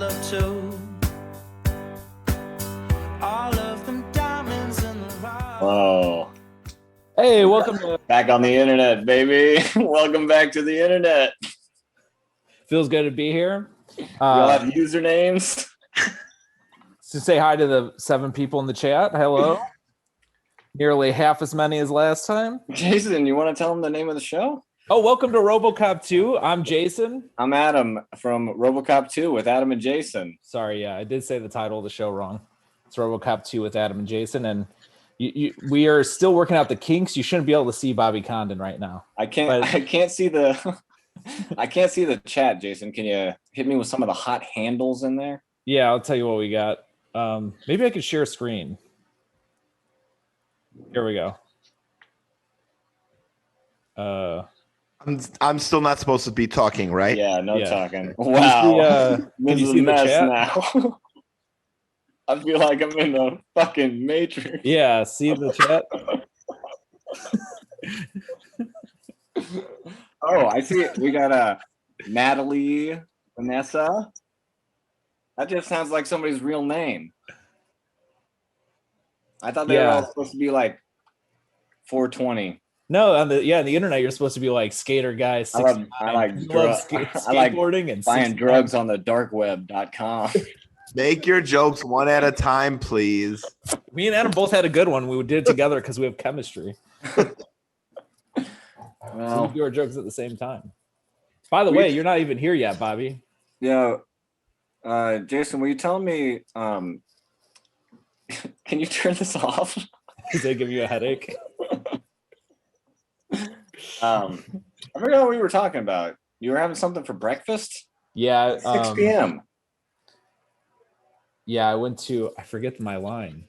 love too. All of them diamonds in the rough. Whoa. Hey, welcome to Back on the internet, baby. Welcome back to the internet. Feels good to be here. You all have usernames? To say hi to the 7 people in the chat. Hello. Nearly half as many as last time. Jason, you want to tell them the name of the show? Oh, welcome to Robocop 2. I'm Jason. I'm Adam from Robocop 2 with Adam and Jason. Sorry, yeah, I did say the title of the show wrong. It's Robocop 2 with Adam and Jason, and we are still working out the kinks. You shouldn't be able to see Bobby Condon right now. I can't see the I can't see the chat, Jason. Can you hit me with some of the hot handles in there? Yeah, I'll tell you what we got. Maybe I could share screen. Here we go. I'm still not supposed to be talking, right? Yeah, no Yeah. talking. Wow. Can This you is see a the mess chat? now. I feel like I'm in the fucking Matrix. Yeah, see the chat? Oh, I see it. We got Natalie, Vanessa. That just sounds like somebody's real name. I thought they were all supposed to be like 420. No, on the internet you're supposed to be like skater guy. I 69. like You love skateboarding and buying 69. drugs on the darkweb.com. Make your jokes one at a time, please. Me and Adam both had a good one. We did it together because we have chemistry. So we do our jokes at the same time. By the way, you're not even here yet, Bobby. Yeah. Jason, will you tell me, can you turn this off? Does that give you a headache? I forgot what we were talking about. You were having something for breakfast? Yeah. 6 p.m. Yeah, I went to, I forget my line.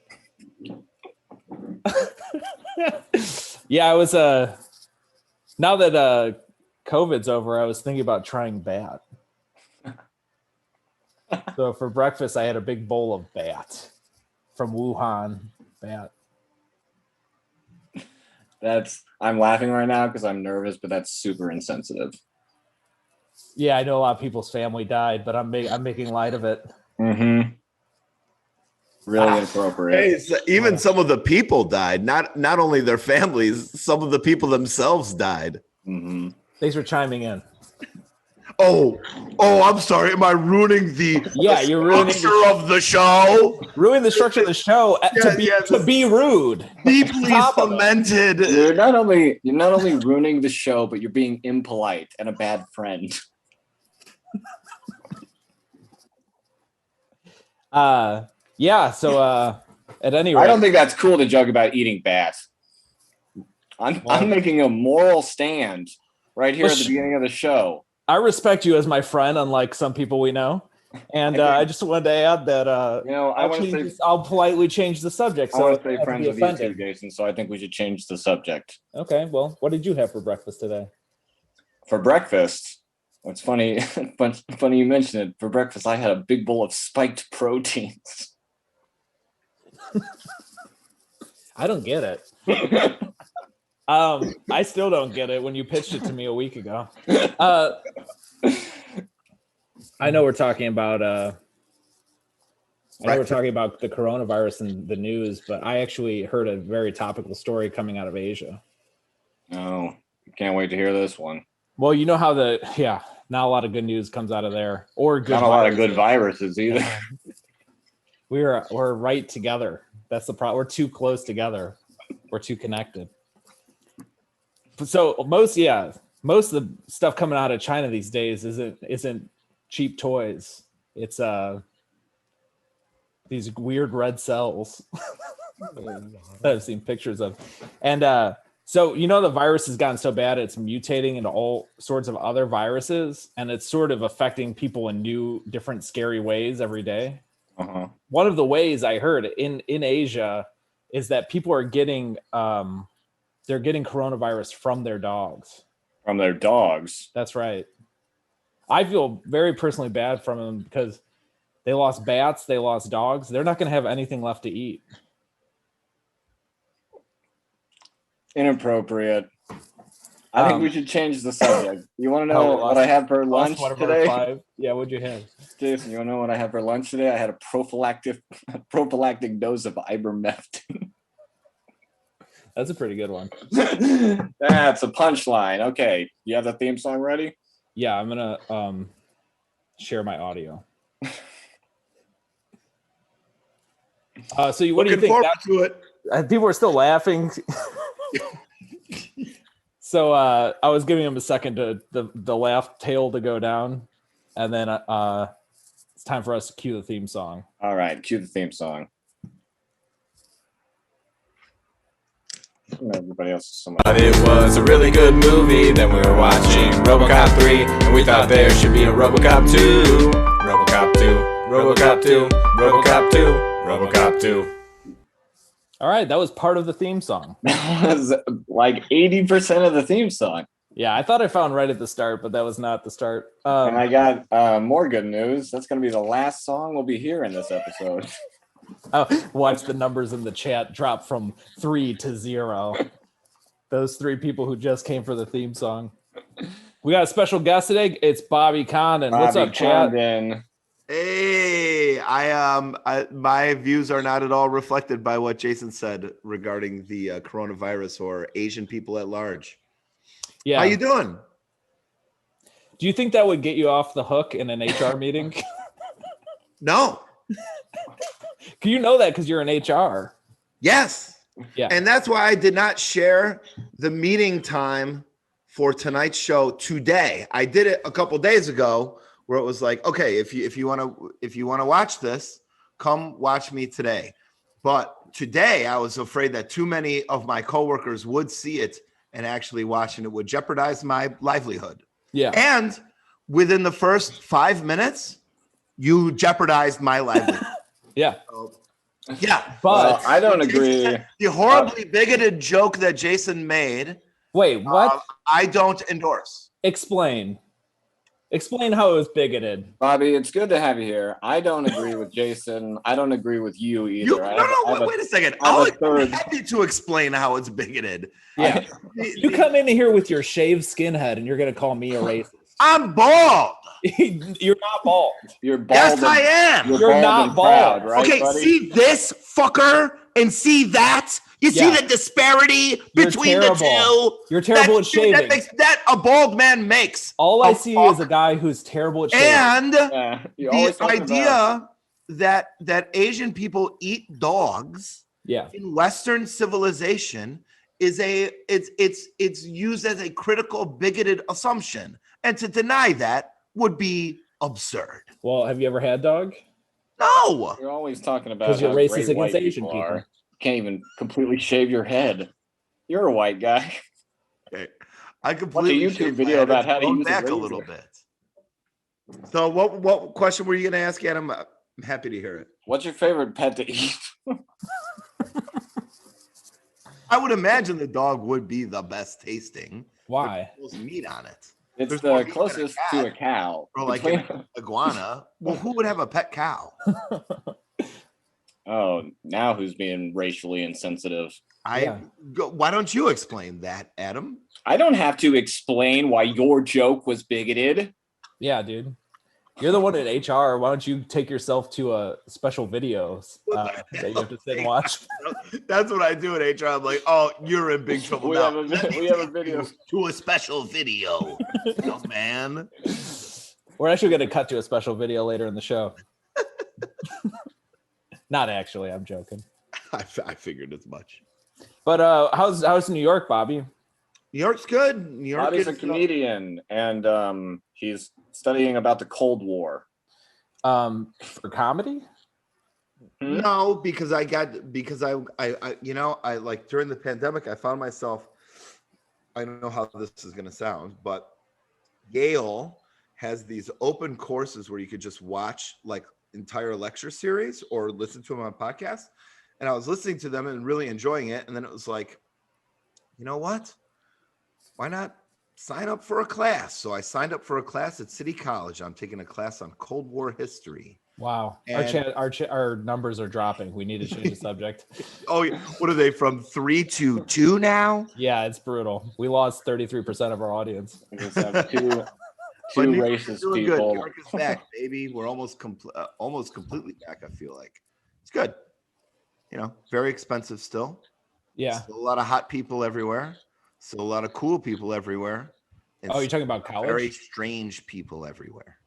Yeah, I was, now that COVID's over, I was thinking about trying bat. So for breakfast, I had a big bowl of bat from Wuhan. Bat. I'm laughing right now because I'm nervous, but that's super insensitive. Yeah, I know a lot of people's family died, but I'm making light of it. Mm-hmm. Really inappropriate. Hey, so even some of the people died. Not only their families, some of the people themselves died. Mm-hmm. Thanks for chiming in. Oh, I'm sorry. Am I ruining the You're ruining structure of the show? Ruining the structure of the show to be rude. Deeply cemented. You're not only ruining the show, but you're being impolite and a bad friend. So at any rate, I don't think that's cool to joke about eating bats. I'm making a moral stand right here at the beginning of the show. I respect you as my friend, unlike some people we know. And I just wanted to add that I'll politely change the subject. I So want to stay friends with you too, Jason, so I think we should change the subject. Okay, well, what did you have for breakfast today? For breakfast, it's funny you mentioned it. For breakfast, I had a big bowl of spiked proteins. I don't get it. I still don't get it when you pitched it to me a week ago. I know we're talking about the coronavirus and the news, but I actually heard a very topical story coming out of Asia. Oh, can't wait to hear this one. Well, you know how not a lot of good news comes out of there, or good. Not a lot of good viruses either. We're right together. That's the problem. We're too close together. We're too connected. So most of the stuff coming out of China these days isn't cheap toys. It's these weird red cells that I've seen pictures of. And so the virus has gotten so bad it's mutating into all sorts of other viruses, and it's sort of affecting people in new, different, scary ways every day. Uh-huh. One of the ways I heard in Asia is that people are getting they're getting coronavirus from their dogs. From their dogs? That's right. I feel very personally bad from them because they lost bats, they lost dogs. They're not going to have anything left to eat. Inappropriate. I think we should change the subject. You want to Oh, know we what I had for lunch one of our today? 5. Yeah, what'd you have? Jason, you want to know what I had for lunch today? I had a prophylactic dose of ivermectin. That's a pretty good one. That's a punchline. Okay, you have the theme song ready? Yeah, I'm gonna share my audio. So what do you Looking think? forward to it. People are still laughing. So I was giving him a second to the laugh tail to go down, and then it's time for us to cue the theme song. All right, cue the theme song. Everybody else is so much. But it was a really good movie. Then we were watching Robocop 3, and we thought there should be a Robocop 2. Robocop 2, Robocop 2, Robocop 2, Robocop 2. All right, that was part of the theme song. That was like 80% of the theme song. Yeah, I thought I found right at the start, but that was not the start. And I got more good news. That's going to be the last song we'll be hearing this episode. Watch the numbers in the chat drop from 3 to 0. Those 3 people who just came for the theme song. We got a special guest today. It's Bobby Condon. What's up, chat? Condon. Hey, my views are not at all reflected by what Jason said regarding the coronavirus or Asian people at large. Yeah. How you doing? Do you think that would get you off the hook in an HR meeting? No. You know that because you're in HR. Yes. Yeah. And that's why I did not share the meeting time for tonight's show today. I did it a couple days ago where it was like, okay, if you want to watch this, come watch me today. But today I was afraid that too many of my coworkers would see it and actually watch, and it would jeopardize my livelihood. Yeah. And within the first 5 minutes, you jeopardized my livelihood. Yeah. So, yeah. But I don't agree. The horribly bigoted joke that Jason made. wait, what? I don't endorse. Explain how it was bigoted. Bobby, it's good to have you here. I don't agree with Jason. I don't agree with you either. Wait a second. I'm I'm happy to explain how it's bigoted. Yeah. You come in here with your shaved skinhead and you're going to call me a racist. I'm bald. You're not bald. You're bald. Yes, I am. You're not and proud, bald. right, Okay, buddy? see this fucker and see that? You Yeah. see the disparity You're between terrible. the two? You're terrible at shaving. That a bald man makes. All I a see fuck. is a guy who's terrible at shaving. And Yeah, you always the talk idea that Asian people eat dogs Yeah. in Western civilization is it's used as a critical bigoted assumption, and to deny that would be absurd. Well, have you ever had dog? No, You're always talking about 'Cause you're how racist great against white Asian are. people. You can't even completely shave your head. You're a white guy. okay. I completely YouTube shaved my video head about and how to grown use a back a razor. little bit. So, what question were you going to ask, Adam? I'm happy to hear it. What's your favorite pet to eat? I would imagine the dog would be the best tasting. Why? There's meat on it. It's There's more the meat than a closest to a cat. cow. Or like Between- an iguana. Well, who would have a pet cow? Oh, now who's being racially insensitive? Why don't you explain that, Adam? I don't have to explain why your joke was bigoted. Yeah, dude. You're the one at HR. Why don't you take yourself to a special videos that you have to sit and watch? That's what I do at HR. I'm like, oh, you're in big trouble We now. have a Let me we have a take video. you to a special video, young man. We're actually going to cut to a special video later in the show. Not actually. I'm joking. I figured as much. But how's New York, Bobby? New York's good. New York Bobby's a is comedian, and he's studying about the Cold War. For comedy? No, because I like during the pandemic, I found myself, I don't know how this is going to sound, but Yale has these open courses where you could just watch like entire lecture series or listen to them on podcasts. And I was listening to them and really enjoying it. And then it was like, you know what? Why not sign up for a class? So I signed up for a class at City College. I'm taking a class on Cold War history. Wow. And- Our numbers are dropping. We need to change the subject. Oh, what are they from 3 to 2 now? Yeah, it's brutal. We lost 33% of our audience. We just have two But New York is racist doing people. Good. New York is back, baby. We're almost completely back. I feel like it's good. You know, very expensive still. Yeah. Still a lot of hot people everywhere. Still a lot of cool people everywhere. And Oh, you're talking about college? very strange people everywhere.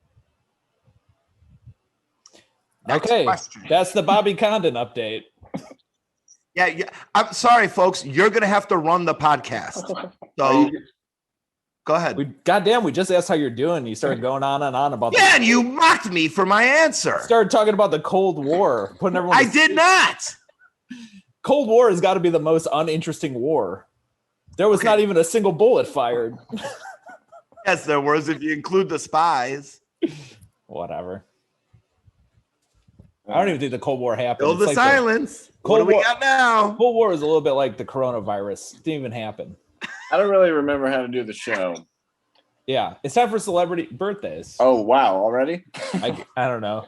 Next Okay, question. that's the Bobby Condon update. Yeah. I'm sorry, folks. You're gonna have to run the podcast. So go ahead. Goddamn, we just asked how you're doing. You started going on and on about Yeah, and you mocked me for my answer. started talking about the Cold War, putting everyone. I did not. Cold War has got to be the most uninteresting war. There was not even a single bullet fired. Yes, there was. If you include the spies. Whatever. I don't even think the Cold War happened. Build the It's silence. What Cold do we War- got now? Cold War is a little bit like the coronavirus. It didn't even happen. I don't really remember how to do the show. Yeah, it's time for celebrity birthdays. Oh wow, already? I don't know.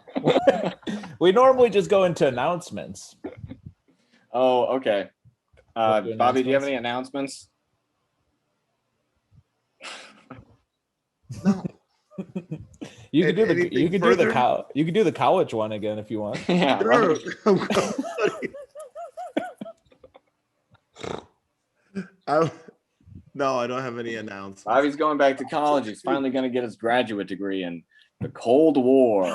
We normally just go into announcements. Oh, okay. What do Bobby, do you have any announcements? No. You could do the Anything you could do the further? you could do the college one again if you want. Yeah. Sure. No, I don't have any announcements. Bobby's going back to college. He's finally going to get his graduate degree in the Cold War.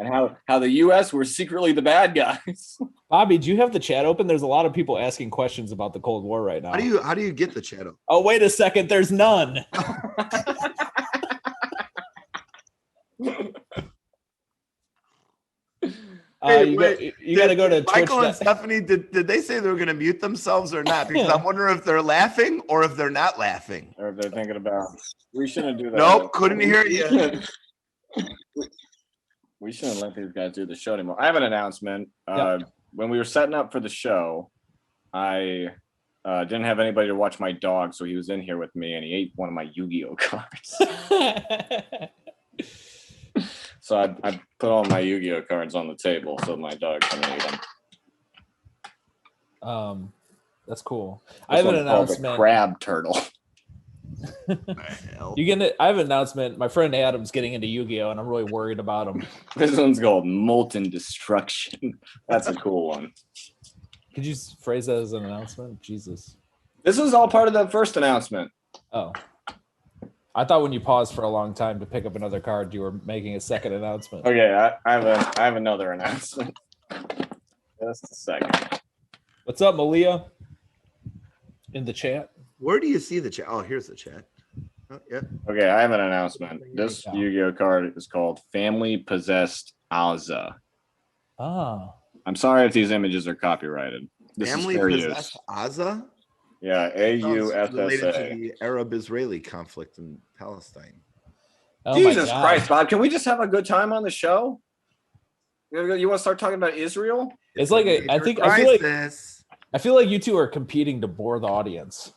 And how the U.S. were secretly the bad guys. Bobby, do you have the chat open? There's a lot of people asking questions about the Cold War right now. How do you get the chat open? Oh, wait a second. There's none. Hey, you got to go to Michael Twitch. and Stephanie, did they say they were going to mute themselves or not? Because I'm wondering if they're laughing or if they're not laughing. Or if they're thinking about, we shouldn't do that. Nope, couldn't hear you. We shouldn't let these guys do the show anymore. I have an announcement. When we were setting up for the show, I didn't have anybody to watch my dog, so he was in here with me, and he ate one of my Yu-Gi-Oh cards. So I put all my Yu-Gi-Oh cards on the table so my dog can eat them. That's cool. This I have an one's called the announcement. crab turtle. I have an announcement. My friend Adam's getting into Yu-Gi-Oh, and I'm really worried about him. This one's called Molten Destruction. That's a cool one. Could you phrase that as an announcement? Jesus. This was all part of the first announcement. Oh. I thought when you paused for a long time to pick up another card, you were making a second announcement. Okay, I have another announcement. Just a second. What's up, Malia? In the chat. Where do you see the chat? Oh, here's the chat. Oh, yeah. Okay, I have an announcement. This Yu-Gi-Oh card is called Family Possessed Aza. Ah. I'm sorry if these images are copyrighted. This Family is fair use. possessed Aza? Yeah, Related AUSSA. to the Arab-Israeli conflict in Palestine. Oh my Jesus God. Christ, Bob! Can we just have a good time on the show? You want to start talking about Israel? It's like I feel like you two are competing to bore the audience.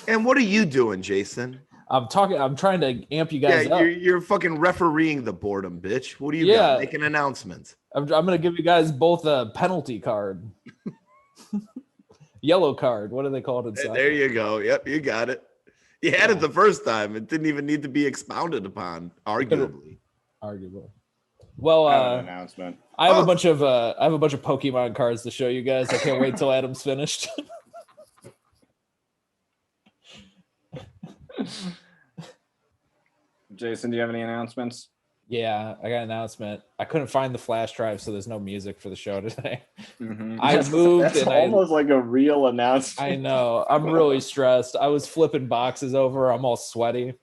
And what are you doing, Jason? I'm trying to amp you guys up. You're fucking refereeing the boredom, bitch. What do you got? Make an announcement. I'm gonna give you guys both a penalty card. Yellow card. What do they call it inside? There you go. Yep, you got it. You had it the first time. It didn't even need to be expounded upon, arguably. Well, I have an announcement. I have a bunch of Pokemon cards to show you guys. I can't wait till Adam's finished. Jason, do you have any announcements? Yeah, I got an announcement. I couldn't find the flash drive, so there's no music for the show today. Mm-hmm. I moved That's and almost like a real announcement. I know. I'm really stressed. I was flipping boxes over. I'm all sweaty.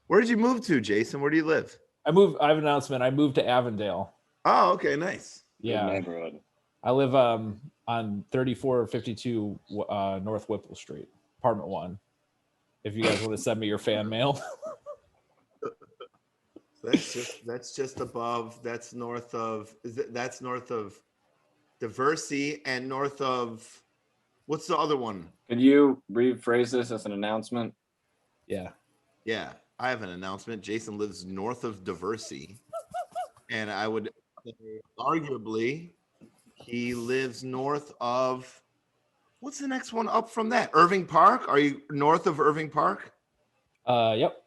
Where did you move to, Jason? Where do you live? I have an announcement. I moved to Avondale. Oh, okay, nice. Yeah. Neighborhood. I live on 3452 North Whipple Street, apartment 1. If you guys want to send me your fan mail. That's just above. That's north of. That's north of Diversey and north of. What's the other one? Could you rephrase this as an announcement? Yeah. Yeah. I have an announcement. Jason lives north of Diversey, and I would say arguably he lives north of. What's the next one up from that? Irving Park? Are you north of Irving Park? Yep.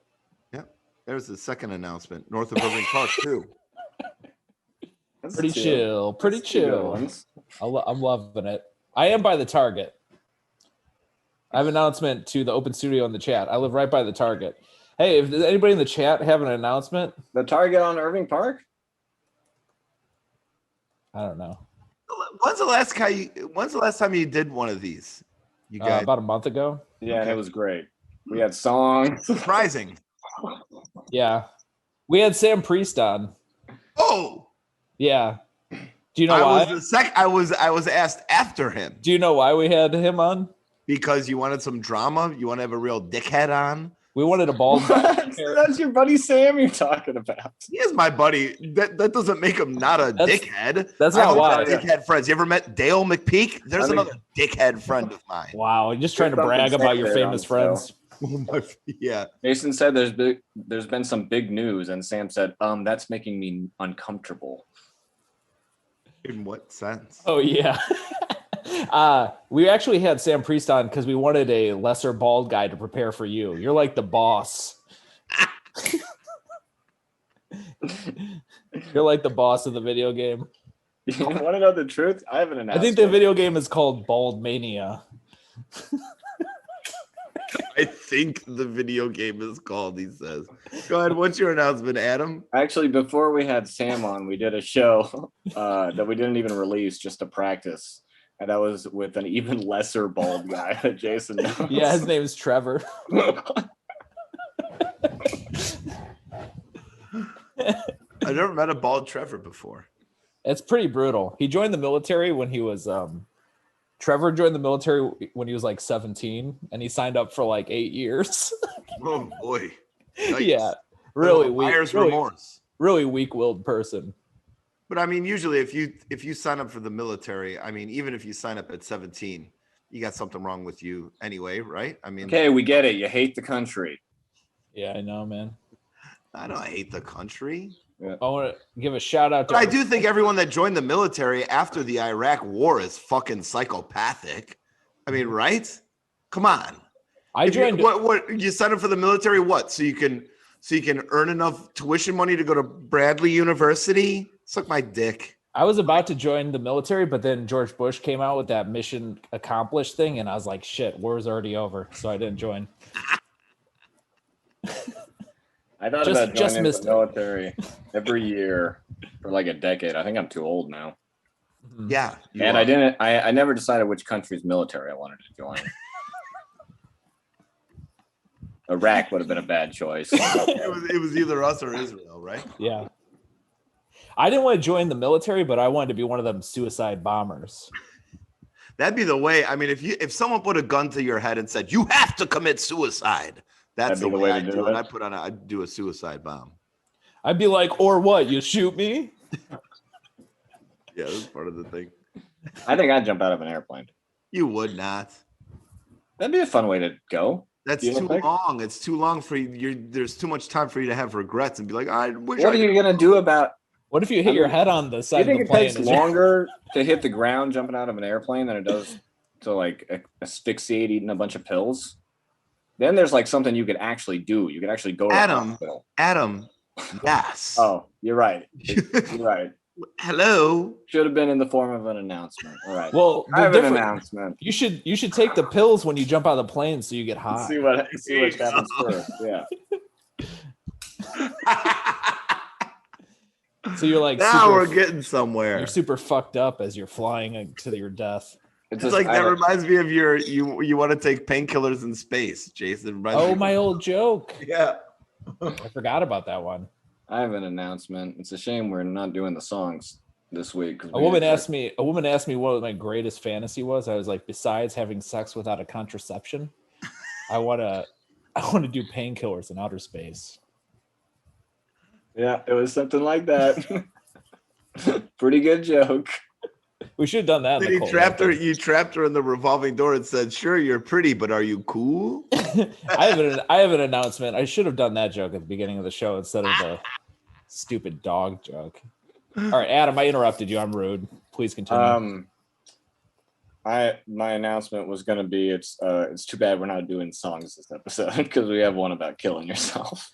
Yep. There's the second announcement. North of Irving Park too. That's Pretty two. chill. Pretty That's two good chill. ones. I'm loving it. I am by the Target. I have an announcement to the open studio in the chat. I live right by the Target. Hey, if does anybody in the chat have an announcement? The Target on Irving Park? I don't know. When's the last time you did one of these? You guys About a month ago. Yeah, and Okay. it was great. We had songs. surprising. Yeah. We had Sam Priest on. Oh, Yeah. Do you know I why? was I was asked after him Do you know why we had him on? because you wanted some drama. You want to have a real dickhead on. We wanted a bald guy. That's your buddy Sam you're talking about. He is my buddy. That doesn't make him not a That's- dickhead. that's I have not a lot why. of dickhead friends. You ever met Dale McPeak? There's I think- another dickhead friend of mine. Wow, you're just trying to There's brag something about your sacred on famous the friends. Yeah. Jason said there's been some big news, and Sam said, that's making me uncomfortable. In what sense? Oh yeah. We actually had Sam Priest on because we wanted a lesser bald guy to prepare for you. You're like the boss. You're like the boss of the video game. You want to know the truth? I have an I announcement. think the video game is called Bald Mania. I think the video game is called, he says. Go ahead. What's your announcement, Adam? Actually, before we had Sam on, we did a show that we didn't even release just to practice. And that was with an even lesser bald guy that Jason knows. Yeah, his name is Trevor. I've never met a bald Trevor before. It's pretty brutal. He joined the military when he was Trevor joined the military when he was like 17 and he signed up for like 8 years. Oh boy. Yikes. Yeah. Really weak. Buyer's Really, remorse. really weak-willed person. But I mean, usually if you sign up for the military, I mean, even if you sign up at 17, you got something wrong with you anyway, right? I mean, Okay, we get it. You hate the country. Yeah, I know, man. I don't hate the country. I want to give a shout out to But I do think everyone that joined the military after the Iraq war is fucking psychopathic. I mean, right? Come on. I joined What you signed up for the military? What? So you can earn enough tuition money to go to Bradley University? Suck my dick. I was about to join the military, but then George Bush came out with that mission accomplished thing, and I was like, shit, war's already over. So I didn't join. I thought Just- about just joining missed the it. military every year for like a decade. I think I'm too old now. Yeah. you And are. I never decided which country's military I wanted to join. Iraq would have been a bad choice. It was either us or Israel, right? Yeah. I didn't want to join the military, but I wanted to be one of them suicide bombers. That'd be the way. I mean, if someone put a gun to your head and said you have to commit suicide, that's That'd the be way to I do do it. it. I'd do a suicide bomb. I'd be like, or what? You shoot me? Yeah, that's part of the thing. I think I'd jump out of an airplane. You would not. That'd be a fun way to go. That's You don't too think? long. It's too long for you. There's too much time for you to have regrets and be like, I wish What I are you gonna do about? What if you hit your head on the Do side you of think the it plane? takes as you're- longer to hit the ground jumping out of an airplane than it does to like asphyxiate eating a bunch of pills? Then there's like something you could actually do. You could actually go to the Adam. hospital. Adam, yes. Oh, you're right. You're right. Hello. Should have been in the form of an announcement. All right. Well, I the have an different, announcement. you should take the pills when you jump out of the plane so you get high. See what happens first. Yeah. So you're like Now super, we're getting somewhere. you're super fucked up as you're flying to your death. It's just- like I that don't- reminds me of you want to take painkillers in space, Jason. Reminds Oh, me- my old joke. Yeah. I forgot about that one. I have an announcement. It's a shame we're not doing the songs this week. A woman asked me what my greatest fantasy was. I was like, besides having sex without a contraception, I want to do painkillers in outer space. Yeah, it was something like that. Pretty good joke. We should have done that. Then you trapped her in the revolving door and said, "Sure, you're pretty, but are you cool?" I have an announcement. I should have done that joke at the beginning of the show instead of the stupid dog joke. All right, Adam, I interrupted you. I'm rude. Please continue. My announcement was going to be it's too bad we're not doing songs this episode because we have one about killing yourself.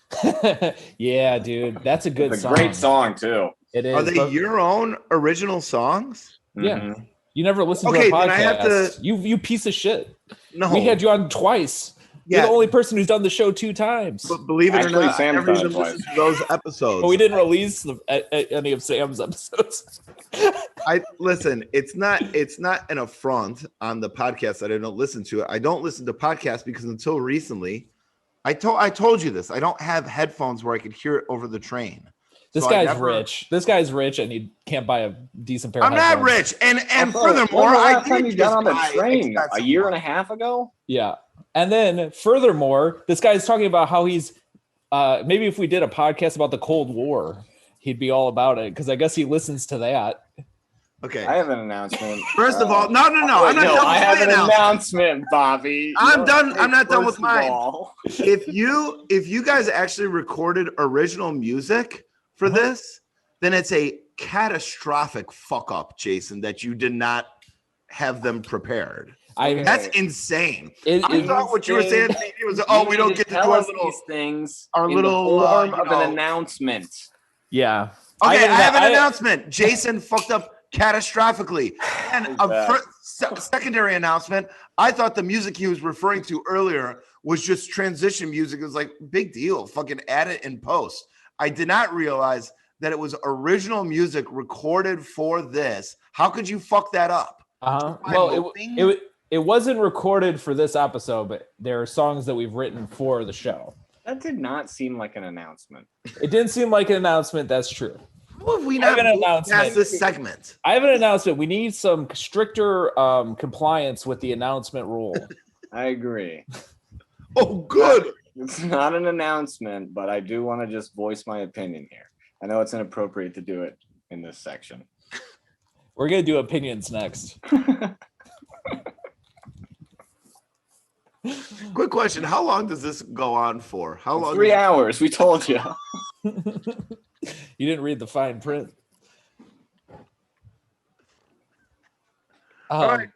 Yeah, dude, that's a good It's a song. great song too. It is. Are they your own original songs? Yeah. Mm-hmm. You never listened to Okay, our podcast. then I have to- You piece of shit. No, We had you on twice. Yeah. You're the only person who's done the show 2 times. But believe it Actually, or not, Sam's I never done it even twice. listened to those episodes. But we didn't release any of Sam's episodes. It's not an affront on the podcast that I don't listen to it. I don't listen to podcasts because until recently, I told you this. I don't have headphones where I could hear it over the train. This So guy's rich. This guy's rich, and he can't buy a decent pair. I'm of not headphones. rich, and When furthermore, was the I last time did you got on the buy train? A expensive year ones. and a half ago? Yeah, and then furthermore, this guy's talking about how he's maybe if we did a podcast about the Cold War, he'd be all about it because I guess he listens to that. Okay. I have an announcement. First of all, no. Wait, I'm not done with I have my an announcement. announcement, Bobby. I'm done. I'm not done with First of mine. all, If you guys actually recorded original music for this, then it's a catastrophic fuck up, Jason, that you did not have them prepared. That's insane. I thought what you were saying was, we don't get to do these things. our in little, the form you of know. an announcement. Yeah. Okay, I have an announcement. Jason fucked up catastrophically. And secondary announcement, I thought the music he was referring to earlier was just transition music. It was like, big deal. Fucking add it in post. I did not realize that it was original music recorded for this. How could you fuck that up? Well, it wasn't recorded for this episode, but there are songs that we've written for the show. That did not seem like an announcement. It didn't seem like an announcement. That's true. How have we I have not an moved announcement. past this segment? I have an announcement. We need some stricter compliance with the announcement rule. I agree. Oh, good. It's not an announcement, but I do want to just voice my opinion here. I know it's inappropriate to do it in this section. We're going to do opinions next. Quick question. How long does this go on for? How long? 3 hours. We told you. You didn't read the fine print. All right.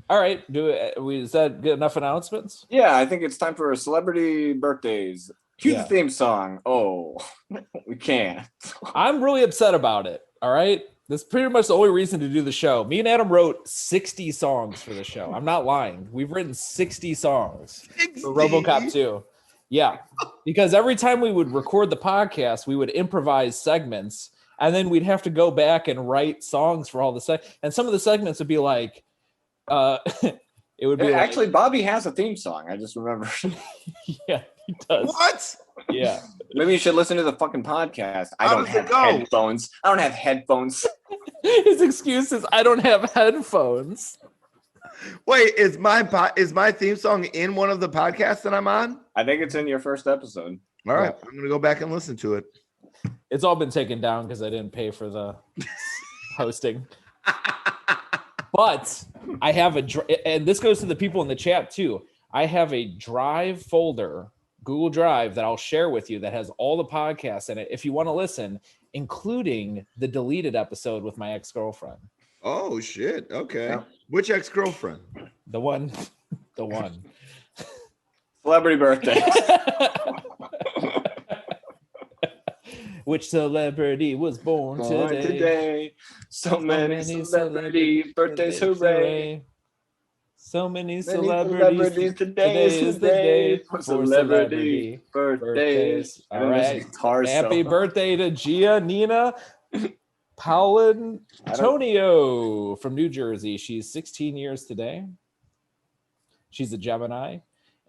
All right. Is that good enough announcements? Yeah, I think it's time for celebrity birthdays. Cue Yeah. the theme song. Oh, we can't. I'm really upset about it. All right. That's pretty much the only reason to do the show. Me and Adam wrote 60 songs for the show. I'm not lying. We've written 60 songs for Robocop 2. Yeah. Because every time we would record the podcast, we would improvise segments, and then we'd have to go back and write songs for all the segments. And some of the segments would be like, it would be Actually, Bobby has a theme song. I just remembered. yeah, he does. What? Yeah. Maybe you should listen to the fucking podcast. I How don't does it have go? headphones. I don't have headphones. His excuse is I don't have headphones. Wait, is my theme song in one of the podcasts that I'm on? I think it's in your first episode. All right, I'm gonna go back and listen to it. It's all been taken down because I didn't pay for the hosting. But I have and this goes to the people in the chat too. I have a Drive folder, Google Drive, that I'll share with you that has all the podcasts in it if you want to listen, including the deleted episode with my ex-girlfriend. Oh shit. Okay. Yeah. Which ex-girlfriend? The one. Celebrity birthday. Which celebrity was born today? So many celebrity birthdays, hooray. So many Many celebrities. Today is the day for celebrity birthdays. All right. Happy birthday to Giannina Paulantonio from New Jersey. She's 16 years today. She's a Gemini.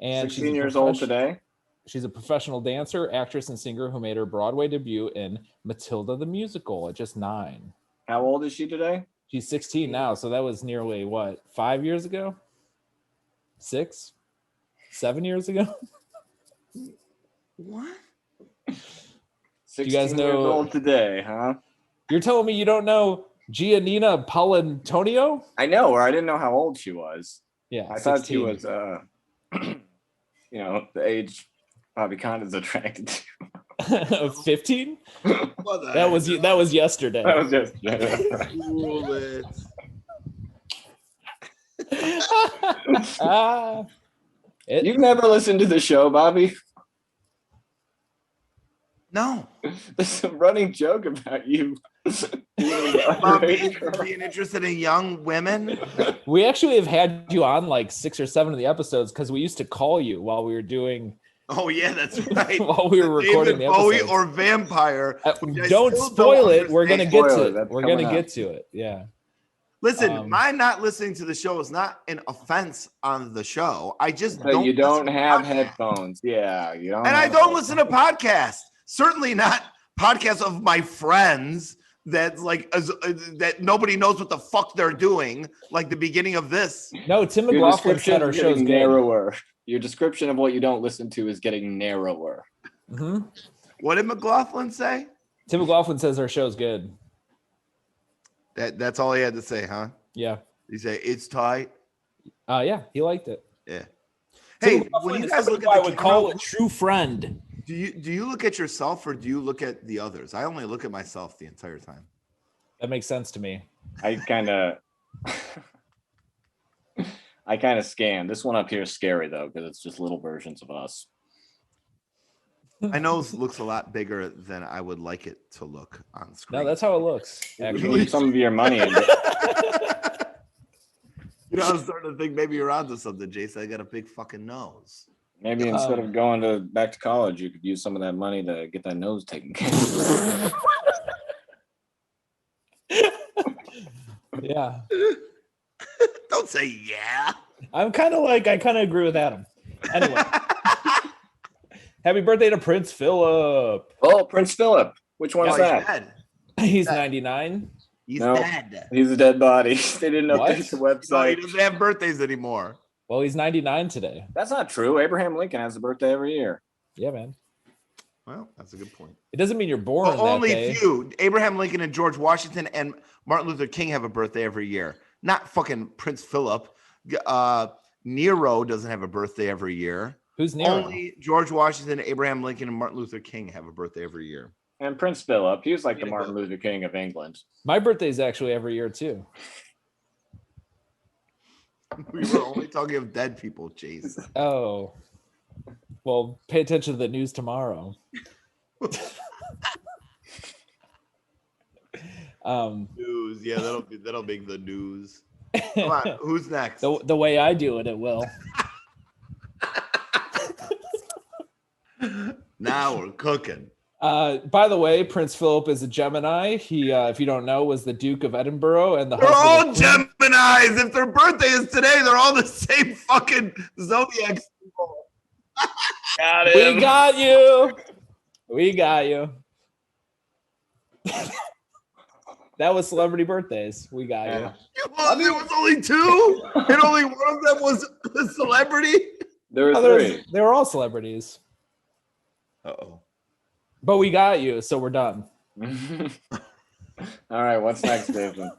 And 16 years old today. She's a professional dancer, actress, and singer who made her Broadway debut in Matilda the Musical at just 9. How old is she today? She's 16 now, so that was nearly, 5 years ago? 6? 7 years ago? What? 16 you guys know- years old today, huh? You're telling me you don't know Giannina Paolantonio. I know her. I didn't know how old she was. Yeah, I thought she 16. was, the age Bobby Condon's attracted to. 15. That was yesterday. That was just. Rule it. You've never listened to the show, Bobby? No. There's a running joke about you Being interested in young women. We actually have had you on like 6 or 7 of the episodes because we used to call you while we were doing. Oh yeah, that's right. While we were recording David the Bowie episodes. or vampire. Don't spoil it. We're gonna get to it. That's We're gonna coming get up. to it. Yeah. Listen, my not listening to the show is not an offense on the show. I just But don't. you don't listen to have podcasts. headphones. Yeah, you don't. And I have don't headphones. listen to podcasts. Certainly not podcasts of my friends that's like that nobody knows what the fuck they're doing. Like the beginning of this. No, Tim Your McLaughlin description said our is show's getting good. narrower. Your description of what you don't listen to is getting narrower. Mm-hmm. What did McLaughlin say? Tim McLaughlin says our show's good. That's all he had to say, huh? Yeah. He say it's tight. Yeah, he liked it. Yeah. Tim Hey, McLaughlin when you is guys look somebody at I the would call camera, a true friend. do you look at yourself or do you look at the others? I only look at myself the entire time. That makes sense to me. I kind of scan. This one up here is scary though because it's just little versions of us. My nose looks a lot bigger than I would like it to look on screen. No, that's how it looks. You Actually, leave some of your money in it. I was starting to think maybe you're onto something, Jason. I got a big fucking nose. Maybe instead of going back to college, you could use some of that money to get that nose taken care of. yeah. Don't say yeah. I kind of agree with Adam. Anyway, happy birthday to Prince Philip. Oh, Prince Philip. Which one's He's that? dead. He's 99. He's No. dead. He's a dead body. They didn't What? update the No, he website. doesn't have birthdays anymore. Well, he's 99 today. That's not true. Abraham Lincoln has a birthday every year. Yeah, man. Well, that's a good point. It doesn't mean you're born Well, that only day. few. Abraham Lincoln and George Washington and Martin Luther King have a birthday every year. Not fucking Prince Philip. Nero doesn't have a birthday every year. Who's Nero? Only George Washington, Abraham Lincoln, and Martin Luther King have a birthday every year. And Prince Philip, he was like the Yeah, Martin but- Luther King of England. My birthday's actually every year too. We were only talking of dead people, Jason. Oh. Well, pay attention to the news tomorrow. News, yeah, that'll make the news. Come on, who's next? The way I do it, it will. Now we're cooking. By the way, Prince Philip is a Gemini. He, if you don't know, was the Duke of Edinburgh and the They're husband all of Queen- Geminis. If their birthday is today, they're all the same fucking zodiac symbol. Got We got you. We got you. That was celebrity birthdays. We got Yeah. There was only two, and only one of them was a celebrity. There were you. three. They were all celebrities. Uh-oh. But we got you, so we're done. All right, what's next, David?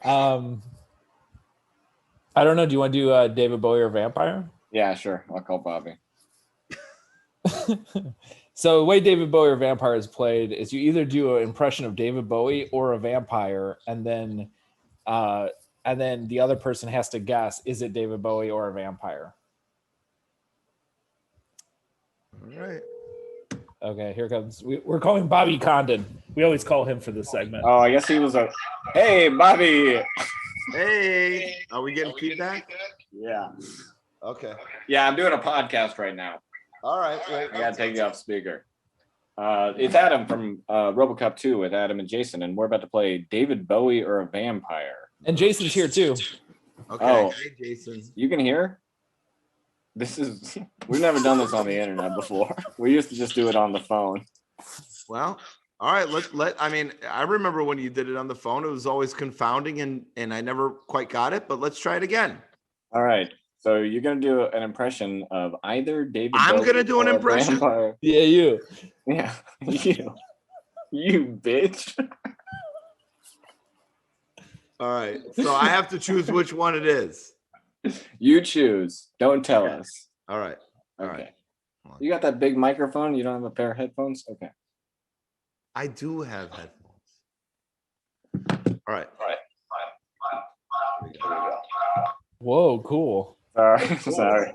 I don't know. Do you want to do David Bowie or vampire? Yeah, sure. I'll call Bobby. So the way David Bowie or vampire is played is you either do an impression of David Bowie or a vampire, and then the other person has to guess, is it David Bowie or a vampire? All right. Okay, here comes. We're calling Bobby Condon. We always call him for this segment. Oh, I guess he was a. Hey, Bobby. Hey, are we getting feedback? Yeah. Okay. Yeah, I'm doing a podcast right now. All right. Wait. I gotta take you off speaker. It's Adam from Robocop 2 with Adam and Jason, and we're about to play David Bowie or a vampire. And Jason's here too. Okay. Oh. Hey, Jason. You can hear? We've never done this on the internet before. We used to just do it on the phone. Well, all right. I mean, I remember when you did it on the phone. It was always confounding, and I never quite got it. But let's try it again. All right. So you're gonna do an impression of either David. I'm Bowie gonna do an or a impression? vampire. Yeah, you. Yeah, you bitch. All right. So I have to choose which one it is. You choose. Don't tell us. All right. All Okay. right. You got that big microphone? You don't have a pair of headphones? Okay. I do have headphones. All right. Whoa, cool. Sorry. Sorry.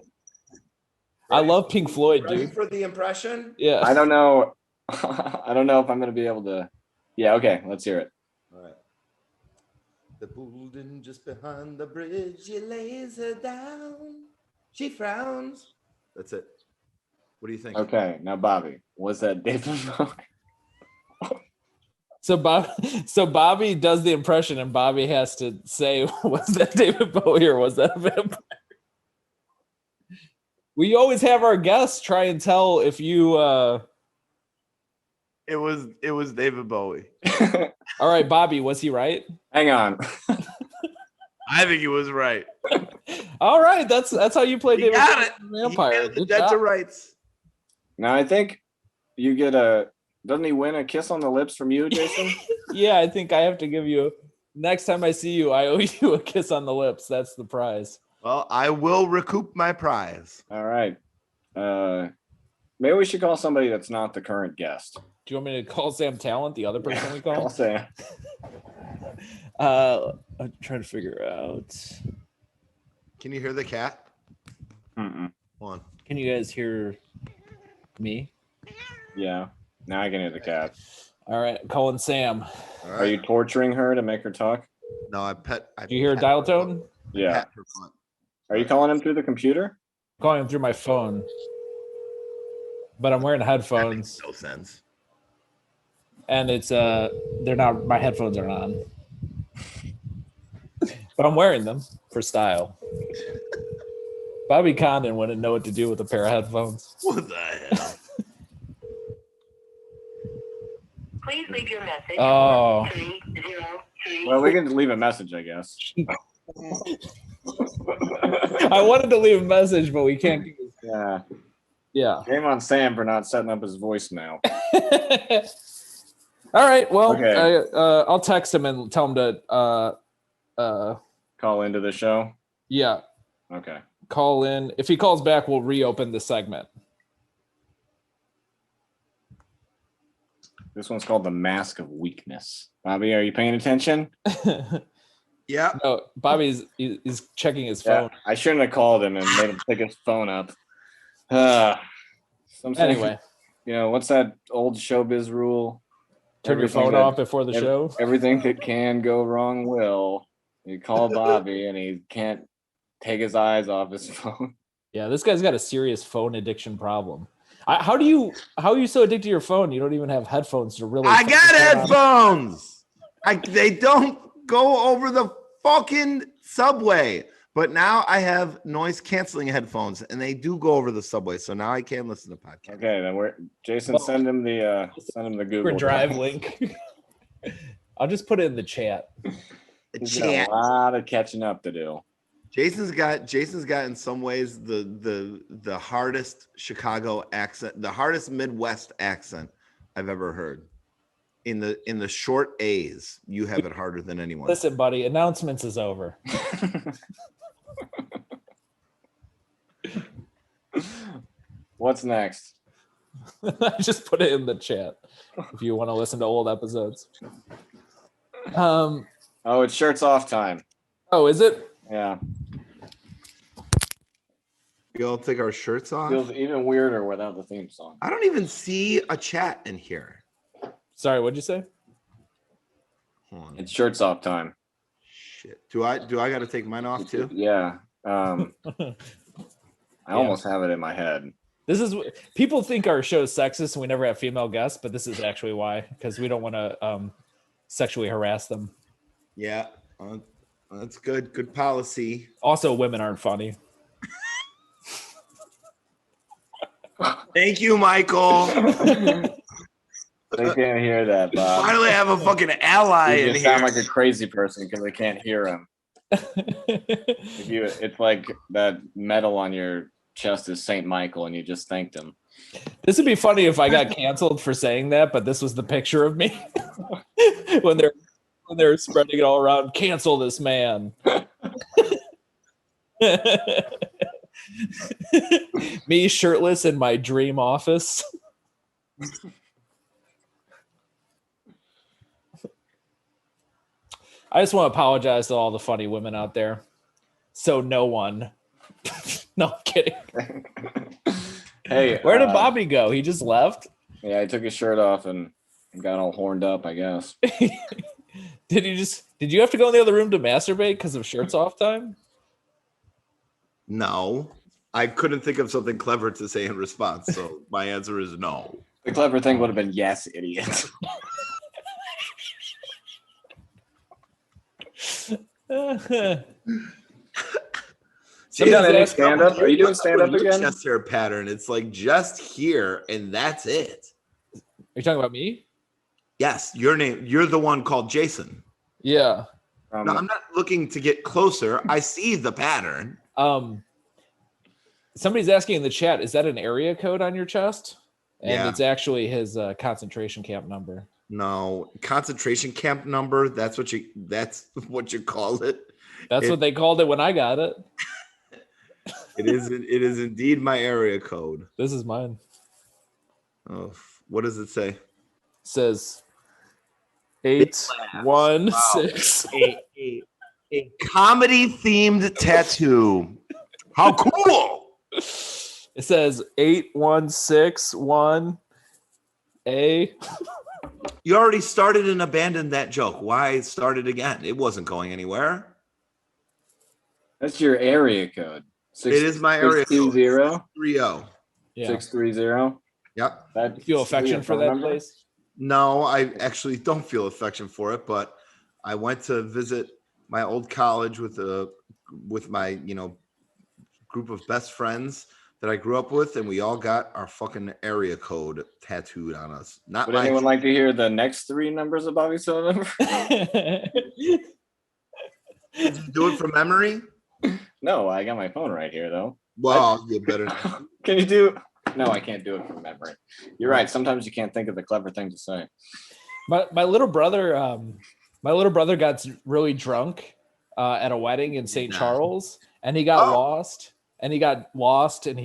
I love Pink Floyd, Ready dude. for the impression? Yeah. I don't know. I don't know if I'm going to be able to. Yeah, okay. Let's hear it. All right. The building just behind the bridge, she lays her down. She frowns. That's it. What do you think? Okay. Now, Bobby, was that David Bowie? So Bobby does the impression, and Bobby has to say, was that David Bowie or was that a vampire? We always have our guests try and tell if you It was David Bowie. all right, Bobby, was he right? Hang on. I think he was right. All right, that's how you play He David got Bowie, it. the vampire. Good That's a job. rights. Now, I think you get a. Doesn't he win a kiss on the lips from you, Jason? Yeah, I think I have to give you next time I see you, I owe you a kiss on the lips. That's the prize. Well, I will recoup my prize. All right. Maybe we should call somebody that's not the current guest. Do you want me to call Sam Talent, the other person we Call call? Sam. I'm trying to figure out. Can you hear the cat? Mm-mm. One. Can you guys hear me? Yeah. Now I can hear the cat. All right, calling Sam. All Are you torturing her to make her talk? No, I pet. Do you hear a dial tone? Yeah. Pet her butt. Are you calling him through the computer? Calling him through my phone, but I'm wearing That headphones, makes no sense. and it's they're not. My headphones aren't on, but I'm wearing them for style. Bobby Condon wouldn't know what to do with a pair of headphones. What the hell? Please leave your message. Oh. 303. Well, we can leave a message, I guess. I wanted to leave a message, but we can't. Yeah. Yeah. Shame on Sam for not setting up his voicemail. All right. Well, Okay. I'll text him and tell him to. Call into the show. Yeah. Okay. Call in. If he calls back, we'll reopen the segment. This one's called The Mask of Weakness. Bobby, are you paying attention? Yeah. No, Bobby's he's checking his Yeah. phone. I shouldn't have called him and made him pick his phone up. Anyway, You know, what's that old showbiz rule? turn your Everything phone that- off before the show. Everything that can go wrong will. You call Bobby and he can't take his eyes off his phone. Yeah, this guy's got a serious phone addiction problem. How are you so addicted to your phone? You don't even have headphones to really. I got focus on. headphones. They don't go over the fucking subway. But now I have noise canceling headphones, and they do go over the subway. So now I can listen to podcasts. Okay, then Jason, Well- send him the Google Drive link. I'll just put it in the chat. The He's got chat. a lot of catching up to do. Jason's got in some ways the hardest Chicago accent, the hardest Midwest accent I've ever heard. In the short A's, you have it harder than anyone. Listen, buddy, announcements is over. What's next? I just put it in the chat if you want to listen to old episodes. Oh, it's shirts off time. Oh, is it? Yeah. We all take our shirts off. Feels even weirder without the theme song. I don't even see a chat in here. Sorry, what'd you say? Hold on. It's shirts off time. Shit. Do I got to take mine off too? Yeah. I almost have it in my head. This is people think our show is sexist and we never have female guests, but this is actually why, because we don't want to sexually harass them. Yeah. That's good. Good policy. Also, women aren't funny. Thank you, Michael. They can't hear that, Bob. Finally have a fucking ally You in just here. sound like a crazy person because they can't hear him. It's like that medal on your chest is Saint Michael, and you just thanked him. This would be funny if I got canceled for saying that, but this was the picture of me when they're when they're spreading it all around. Cancel this man. Me shirtless in my dream office. I just want to apologize to all the funny women out there. So no one. No, I'm kidding. Hey, Where did Bobby go? He just left? Yeah, he took his shirt off and got all horned up, I guess. Did you have to go in the other room to masturbate because of shirts off time? No, I couldn't think of something clever to say in response. So my answer is no. The clever thing would have been yes, idiot. You done any stand-up? Are you doing stand-up again? Chest hair pattern. It's like just here and that's it. Are you talking about me? Yes, your name. You're the one called Jason. Yeah. No, I'm not looking to get closer. I see the pattern. Somebody's asking in the chat, is that an area code on your chest? And Yeah. it's actually his concentration camp number. No, concentration camp number. That's what you call it. That's what they called it when I got it. It is indeed my area code. This is mine. Oh, what does it say? It says 816. A comedy themed tattoo. How cool! It says 8161A. You already started and abandoned that joke. Why start it again? It wasn't going anywhere. That's your area code. It is my area code. 620? 630. Yeah. 630? Yep. That, You feel affection for that number? place? No, I actually don't feel affection for it, but I went to visit my old college with my, group of best friends that I grew up with, and we all got our fucking area code tattooed on us. Not Would my anyone like to hear the next three numbers of Bobby's phone number? Did you do it from memory? No, I got my phone right here, though. Well, you better. Can you do? No, I can't do it from memory. You're right. Sometimes you can't think of the clever thing to say. My little brother got really drunk at a wedding in St. Charles, and he got lost. And he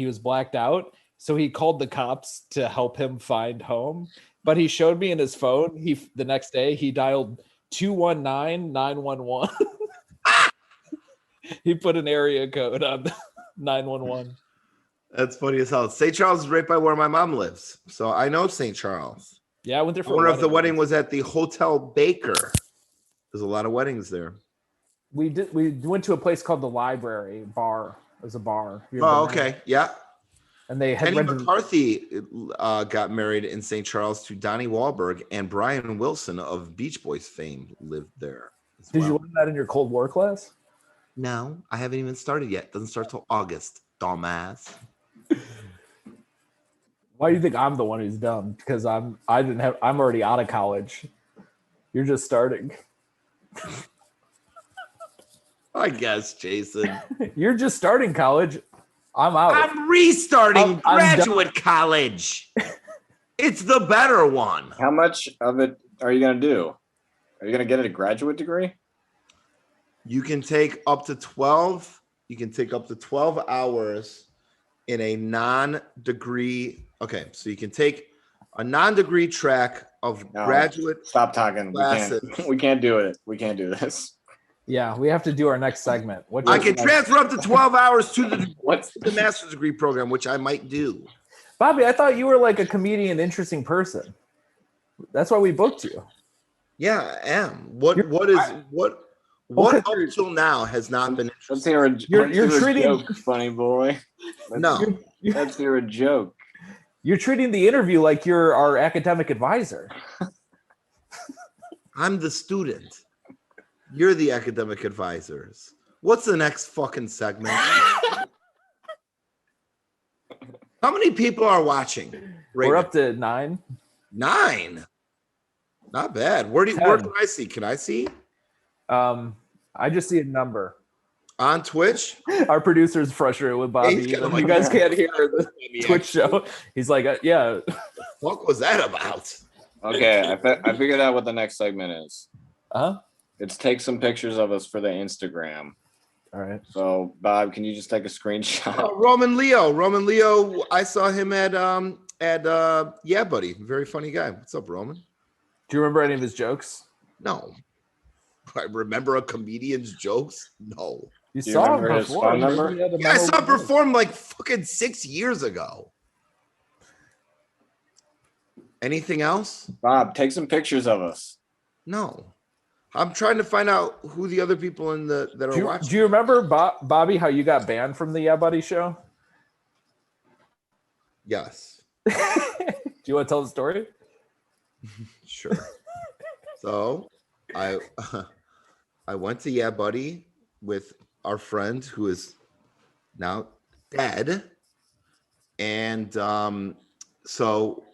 was blacked out. So he called the cops to help him find home. But he showed me in his phone. The next day he dialed 219-911. He put an area code on 911. That's funny as hell. St. Charles is right by where my mom lives. So I know St. Charles. Yeah, I went there for I wonder if the wedding was at the Hotel Baker. There's a lot of weddings there. We went to a place called the Library Bar. It was a bar. Oh, okay. Yeah. And they had Kenny McCarthy got married in St. Charles to Donnie Wahlberg, and Brian Wilson of Beach Boys fame lived there. Did you learn that in your Cold War class? No, I haven't even started yet. Doesn't start till August, dumbass. Why do you think I'm the one who's dumb? Because I'm already out of college. You're just starting. I guess, Jason. You're just starting college. I'm out. I'm restarting I'm graduate college. It's the better one. How much of it are you going to do? Are you going to get a graduate degree? You can take up to 12. You can take up to 12 hours in a non-degree. Okay, so you can take a non-degree track of graduate. Stop talking. Classes. We can't do it. We can't do this. Yeah, we have to do our next segment. I can transfer up to 12 hours to the master's degree program, which I might do. Bobby, I thought you were like a comedian, interesting person. That's why we booked you. Yeah, I am. What up till now has not been interesting. Let's hear You're treating a joke, funny boy. No. Let's hear a joke. You're treating the interview like you're our academic advisor. I'm the student. You're the academic advisors. What's the next fucking segment? How many people are watching? We're up to 9. 9. Not bad. Where can I see? Can I see? I just see a number. On Twitch? Our producer's frustrated with Bobby. You guys can't hear the Twitch show. He's like, yeah. What was that about? Okay, I figured out what the next segment is. Huh? It's take some pictures of us for the Instagram. All right. So Bob, can you just take a screenshot? Roman Leo. I saw him at Yeah Buddy. Very funny guy. What's up, Roman? Do you remember any of his jokes? No. I remember a comedian's jokes? No. You Do you saw him remember his perform. phone number? Maybe he had a Yeah, I saw him memorable joke. perform like fucking 6 years ago. Anything else? Bob, take some pictures of us. No. I'm trying to find out who the other people in that are watching. Do you remember, Bobby, how you got banned from the Yeah Buddy show? Yes. Do you want to tell the story? Sure. So I went to Yeah Buddy with our friend who is now dead. And so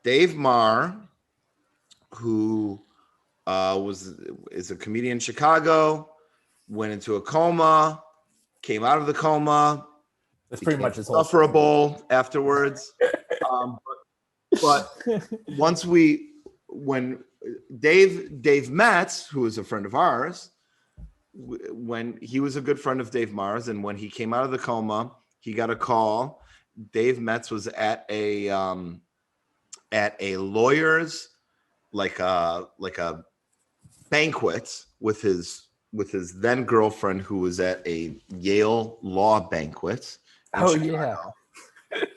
Dave Marr, who is a comedian in Chicago, went into a coma, came out of the coma. That's pretty much his whole sufferable afterwards. But when Dave Metz, who is a friend of ours, when he was a good friend of Dave Marr's, and when he came out of the coma, he got a call. Dave Metz was at a lawyer's like a banquet with his then girlfriend, who was at a Yale law banquet. Oh yeah.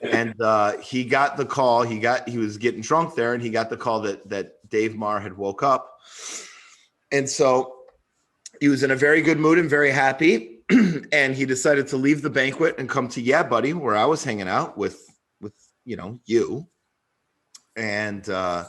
And he got the call. He was getting drunk there, and he got the call that Dave Marr had woke up. And so he was in a very good mood and very happy. And he decided to leave the banquet and come to Yeah Buddy, where I was hanging out with you. And the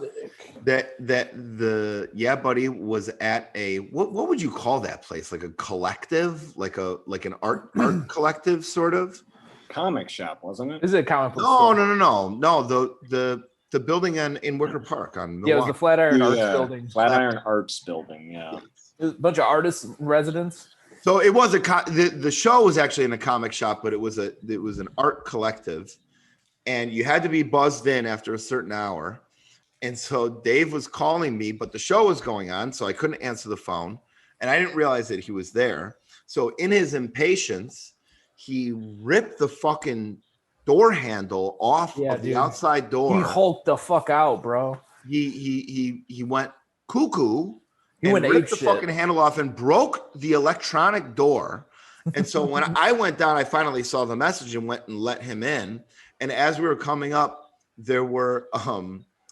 Yeah Buddy was at a what would you call that place? Like a collective, like an art collective sort of. Comic shop, wasn't it? Is it a comic book store? No. The building in Wicker Park on Yeah, it was the Flatiron Arts Yeah, building. Flatiron Arts building. Yeah. It was a bunch of artists in residence. So it was the show was actually in a comic shop, but it was an art collective, and you had to be buzzed in after a certain hour. And so Dave was calling me, but the show was going on, so I couldn't answer the phone, and I didn't realize that he was there. So in his impatience, he ripped the fucking door handle off of the outside door. He hulked the fuck out, bro. He went cuckoo. He went ripped the apeshit. fucking handle off and broke the electronic door. And so when I went down, I finally saw the message and went and let him in. And as we were coming up, there were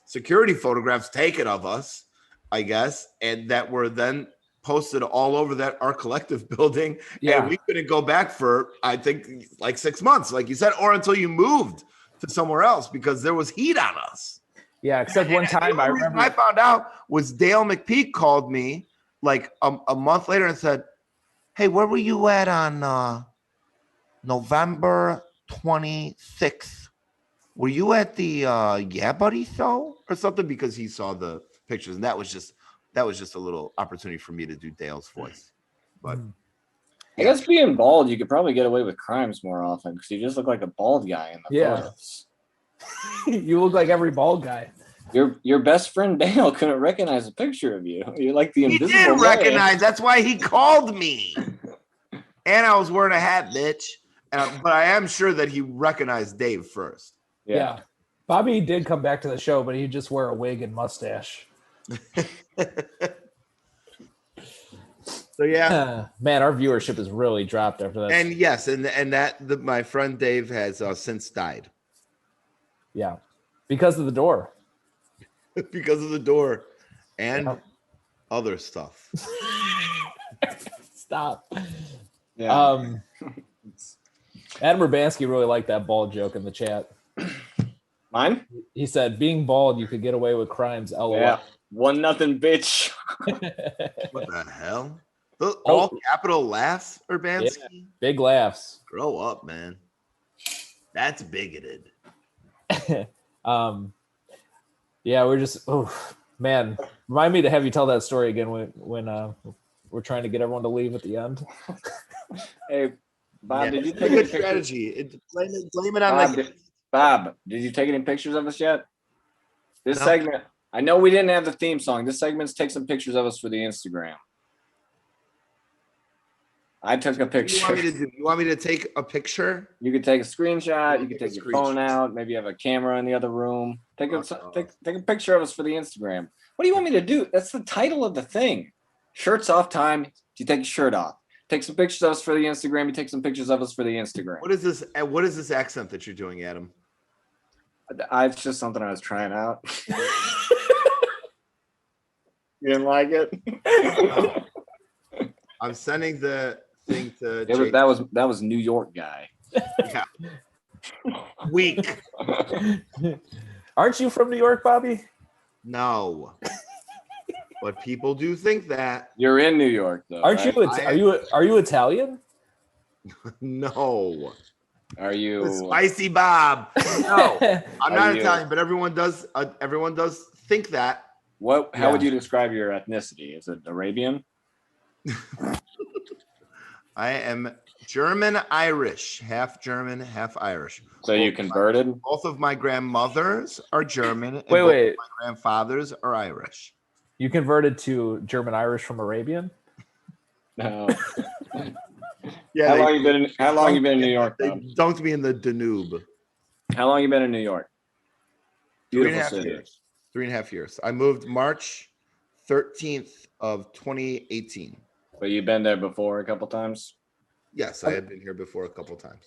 security photographs taken of us, I guess, and that were then posted all over that Art Collective building. Yeah. And we couldn't go back for, I think, like 6 months, like you said, or until you moved to somewhere else because there was heat on us. Yeah, except one time I remember I found out was Dale McPeak called me like a month later and said, "Hey, where were you at on November 26th? Were you at the Yeah Buddy show or something?" Because he saw the pictures, and that was just a little opportunity for me to do Dale's voice. But I guess being bald, you could probably get away with crimes more often because you just look like a bald guy in the photos. you look like every bald guy. Your best friend Dale couldn't recognize a picture of you. You're like the invisible he did man. recognize. That's why he called me. And I was wearing a hat, bitch. But I am sure that he recognized Dave first. Yeah. Bobby did come back to the show, but he'd just wear a wig and mustache. So yeah, man, our viewership has really dropped after that. And yes, my friend Dave has since died. Yeah, because of the door. Because of the door and other stuff. Stop. Yeah. Adam Urbanski really liked that bald joke in the chat. Mine? He said, "Being bald, you could get away with crimes." LOL. Yeah. 1-0, bitch. What the hell? All capital laughs, Urbanski? Yeah, big laughs. Grow up, man. That's bigoted. Yeah, we're just man. Remind me to have you tell that story again when we're trying to get everyone to leave at the end. Hey, Bob, did you take take a any good pictures? strategy? Blame it on Bob, did you take any pictures of us yet? This segment I know we didn't have the theme song. This segment's take some pictures of us for the Instagram. I took a What do picture. you want me to do? You want me to take a picture? You could take a screenshot. You could Take a take your phone screenshot. out. Maybe you have a camera in the other room. Take a Fuck off. take a picture of us for the Instagram. What do you want me to do? That's the title of the thing. Shirts off time. You take your shirt off. Take some pictures of us for the Instagram. You take some pictures of us for the Instagram. What is this? What is this accent that you're doing, Adam? It's just something I was trying out. You didn't like it? I'm sending the thing to. That was New York guy. Yeah. Weak. Aren't you from New York, Bobby? No. But people do think that. You're in New York though. Aren't right? you? Are you Italian? No. Are you? Spicy Bob. No, I'm Are not you- Italian, but everyone does. Everyone does think that. What? How would Yeah. you describe your ethnicity? Is it Arabian? I am German Irish, half German, half Irish. So you converted? Both of my grandmothers are German. And Wait, both wait. of my grandfathers are Irish. You converted to German Irish from Arabian? No. Yeah. How long you been? How long you been in New York? They Bob? dunked me in the Danube. How long you been in New York? 3.5 city. years. 3.5 years. I moved March 13th of 2018. But you've been there before a couple times. Yes, I had been here before a couple times.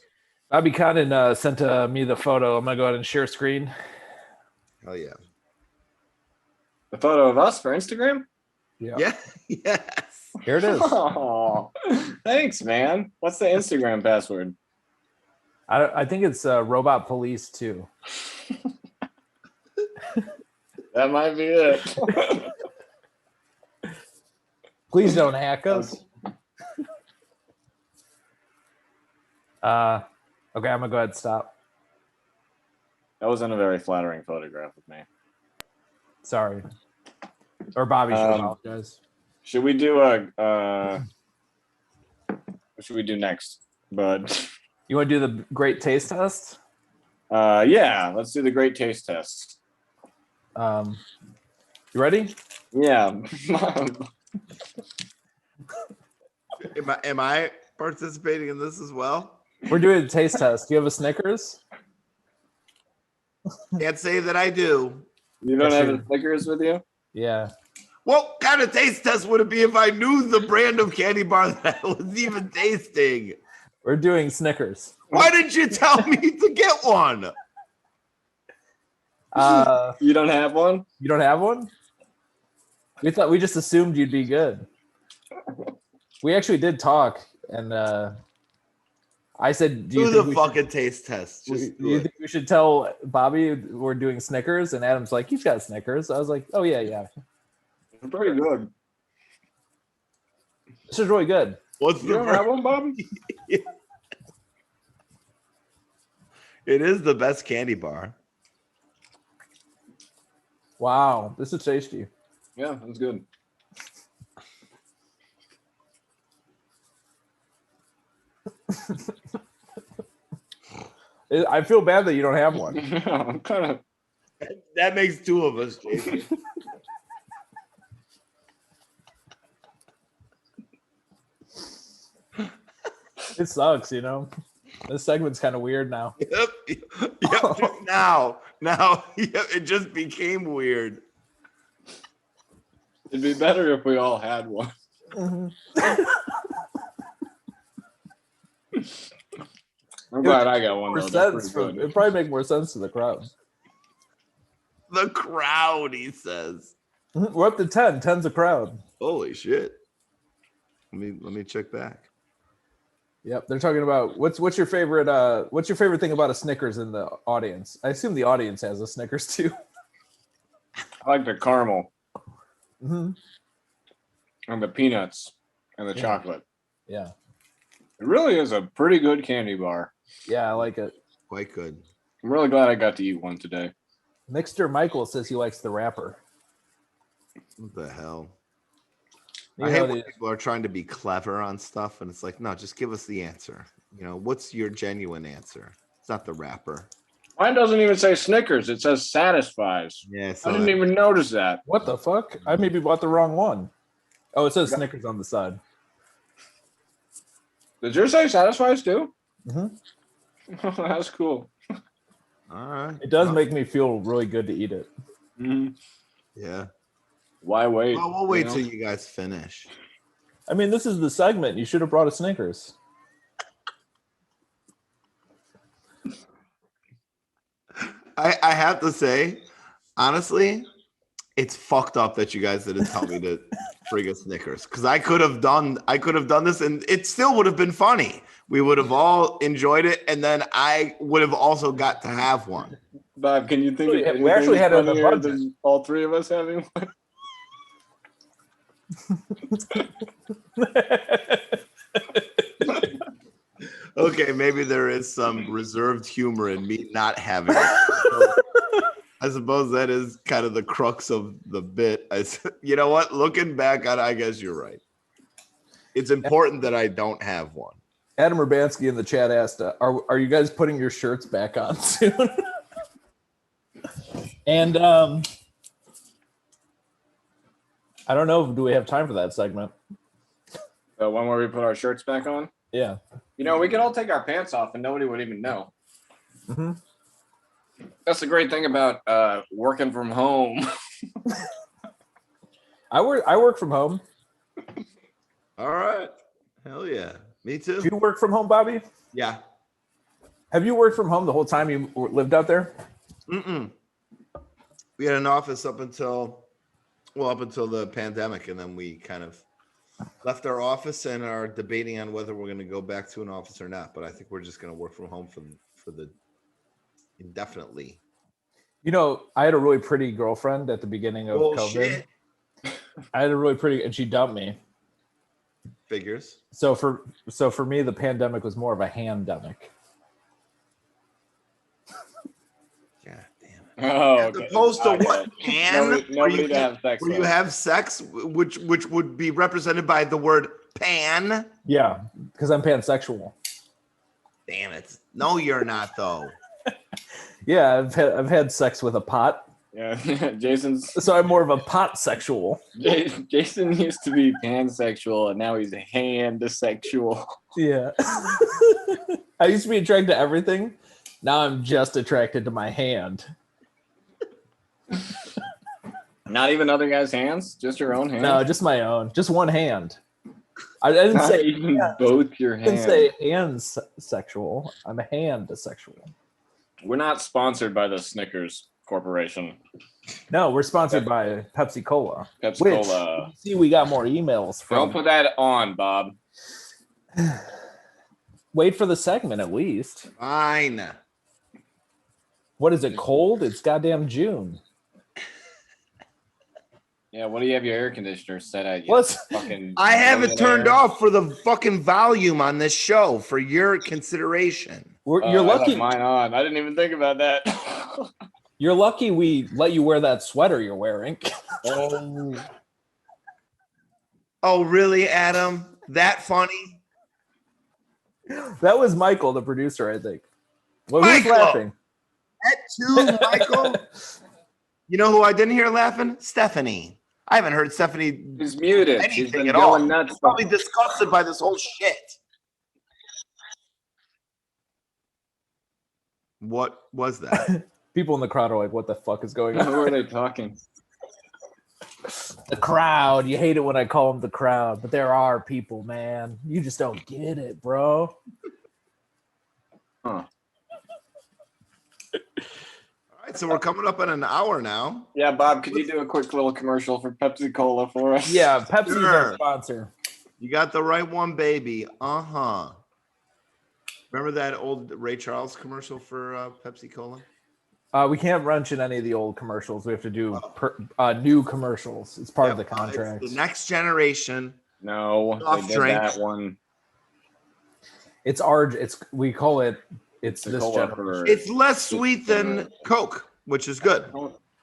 Bobby Condon sent me the photo. I'm gonna go ahead and share screen. Hell yeah. The photo of us for Instagram. Yeah. Yes. Here it is. Oh, thanks, man. What's the Instagram password? I think it's Robot Police too. That might be it. Please don't hack us. Okay, I'm gonna go ahead and stop. That wasn't a very flattering photograph of me. Sorry. Or Bobby should Um, apologize. Should we do what should we do next, bud? You want to do the great taste test? Yeah, let's do the great taste test. You ready? Yeah. Am I participating in this as well? We're doing a taste test. Do you have a Snickers? Can't say that I do. You don't Yes, have you- a Snickers with you? Yeah. What kind of taste test would it be if I knew the brand of candy bar that I was even tasting? We're doing Snickers. Why didn't you tell me to get one? You don't have one? You don't have one? We just assumed you'd be good. We actually did talk, and I said, "Do you Do think the we fucking taste test. should, Just do do you it. think we should tell Bobby we're doing Snickers?" And Adam's like, "He's got Snickers." I was like, "Oh yeah. It's pretty good. This is really good." What's You the don't have one, Bobby? It is the best candy bar. Wow, this is tasty. Yeah, it's good. I feel bad that you don't have one. I'm kind of. That makes two of us, Jason. It sucks, you know. This segment's kind of weird now. Yep. Just now, yep, it just became weird. It'd be better if we all had one. I'm glad I got one. More Though. That's sense pretty good. it'd probably make more sense to the crowd. The crowd, he says. We're up to 10. 10's a crowd. Holy shit. Let me check back. Yep, they're talking about what's your favorite thing about a Snickers in the audience? I assume the audience has a Snickers too. I like the caramel Mhm. and the peanuts and the Yeah. chocolate. Yeah, It really is a pretty good candy bar. yeah, I like it. Quite good. I'm really glad I got to eat one today. Mixter Michael says he likes the wrapper. What the hell? You I know, hate when the- people are trying to be clever on stuff, and it's like, no, just give us the answer. You know, what's your genuine answer? It's not the wrapper. Mine doesn't even say Snickers. It says satisfies. Yeah, I didn't even notice that. What the fuck? I maybe bought the wrong one. Oh, it says Snickers on the side. Did yours say satisfies too? Mm-hmm. That's cool. All right. It does make me feel really good to eat it. Mm-hmm. Yeah. Why wait? Well, we'll wait till you guys finish. I mean, this is the segment. You should have brought a Snickers. I have to say, honestly, it's fucked up that you guys didn't tell me to bring a Snickers, because I could have done this and it still would have been funny. We would have all enjoyed it, and then I would have also got to have one. Bob, can you think of anything We actually had it in the funnier budget. than all three of us having one? Okay, maybe there is some reserved humor in me not having it. I suppose that is kind of the crux of the bit. You know what? Looking back on it, I guess you're right. It's important that I don't have one. Adam Urbanski in the chat asked, are you guys putting your shirts back on soon? And I don't know. Do we have time for that segment? The one where we put our shirts back on? Yeah. You know, we could all take our pants off and nobody would even know. Mm-hmm. That's the great thing about working from home. I work from home. All right. Hell yeah. Me too. Do you work from home, Bobby? Yeah. Have you worked from home the whole time you lived out there? Mm-mm. We had an office up until the pandemic, and then we kind of left our office and are debating on whether we're going to go back to an office or not. But I think we're just going to work from home for the indefinitely. You know, I had a really pretty girlfriend at the beginning of COVID. Shit. I had a really pretty, and she dumped me. Figures. So for me, the pandemic was more of a handemic. God damn it. Oh, As opposed to what? Pan? Nobody to have sex Where with. you have sex, which would be represented by the word pan. Yeah, because I'm pansexual. Damn it. No, you're not though. Yeah, I've had sex with a pot. Yeah, Jason's. So I'm more of a pot sexual. Jason used to be pansexual, and now he's handosexual. Yeah. I used to be attracted to everything. Now I'm just attracted to my hand. Not even other guys' hands, just your own hand. No, just my own. Just one hand. I didn't Not say even both your I didn't hands. say hands sexual. I'm a hand sexual. We're not sponsored by the Snickers Corporation. No, we're sponsored by Pepsi Cola. Pepsi Which, Cola. see, we got more emails Don't from. put that on, Bob. Wait for the segment at least. Fine. What is it, cold? It's goddamn June. Yeah, what do you have your air conditioner set at? You What's- fucking I have it turned millionaire? off for the fucking volume on this show for your consideration. You're I left lucky. mine on. I didn't even think about that. You're lucky we let you wear that sweater you're wearing. Oh, really, Adam? That funny? That was Michael, the producer, I think. Well, who's Michael! laughing? That too, Michael? You know who I didn't hear laughing? Stephanie. I haven't heard Stephanie She's muted. She's anything been at all. going nuts. She's probably disgusted by this whole shit. What was that? People in the crowd are like, what the fuck is going on? Who are they talking? The crowd. You hate it when I call them the crowd, but there are people, man. You just don't get it, bro. Huh. All right, so we're coming up on an hour now. Yeah, Bob, could you do a quick little commercial for Pepsi Cola for us? Yeah, Pepsi's our Sure. sponsor. You got the right one, baby. Uh-huh. Remember that old Ray Charles commercial for Pepsi Cola? We can't mention any of the old commercials. We have to do new commercials. It's part of the contract. It's the next generation. No, Soft they did drink. that one. We call it. It's The this Cola generation. for- It's less sweet than Coke, which is good.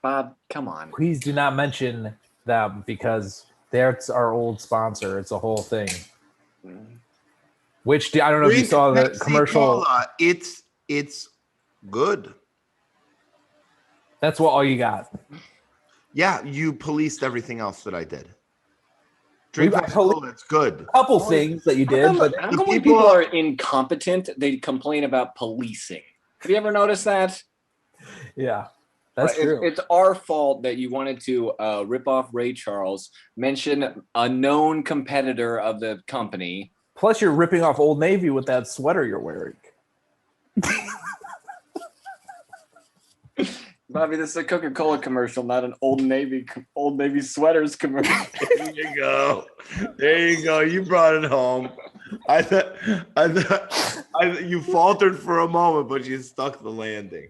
Bob, come on. Please do not mention them because that's our old sponsor. It's a whole thing. Which I don't know if you Drink saw the Pepsi commercial. Cola. It's good. That's all you got. Yeah, you policed everything else that I did. Drink I Pepsi Cola, it's good. A couple things that you did, but How the come when people- people are incompetent, they complain about policing? Have you ever noticed that? yeah, that's Right, true. It's our fault that you wanted to rip off Ray Charles, mention a known competitor of the company. Plus, you're ripping off Old Navy with that sweater you're wearing. Bobby, this is a Coca-Cola commercial, not an Old Navy sweaters commercial. There you go. There you go. You brought it home. I thought you faltered for a moment, but you stuck the landing.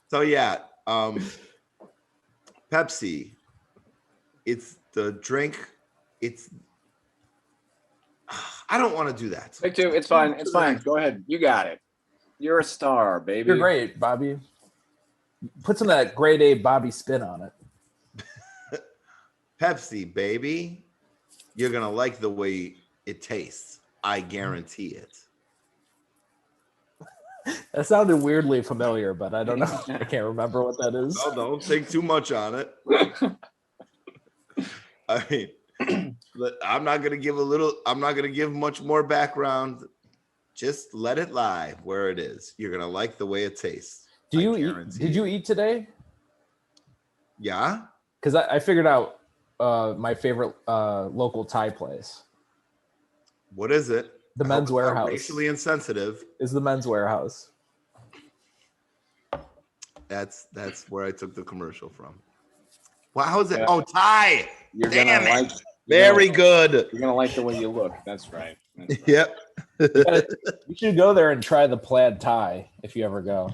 So yeah, Pepsi. It's the drink. I don't want to do that. Take two. It's fine. It's fine. Go ahead. You got it. You're a star, baby. You're great, Bobby. Put some of that grade A Bobby spin on it. Pepsi, baby. You're gonna like the way it tastes. I guarantee it. That sounded weirdly familiar, but I don't know. I can't remember what that is. No, don't think too much on it. I mean, I'm not gonna give much more background. Just let it lie where it is. You're gonna like the way it tastes. Do you eat? Did you eat today? Yeah. Because I figured out my favorite local Thai place. What is it? The Men's I hope it's not Warehouse. Racially insensitive. Is the Men's Warehouse. That's where I took the commercial from. Wow, how's it? Yeah. Oh, Thai. You're Damn gonna it. like. Very good. You're gonna like the way you look. That's right. That's right. Yep. You should go there and try the plaid tie if you ever go.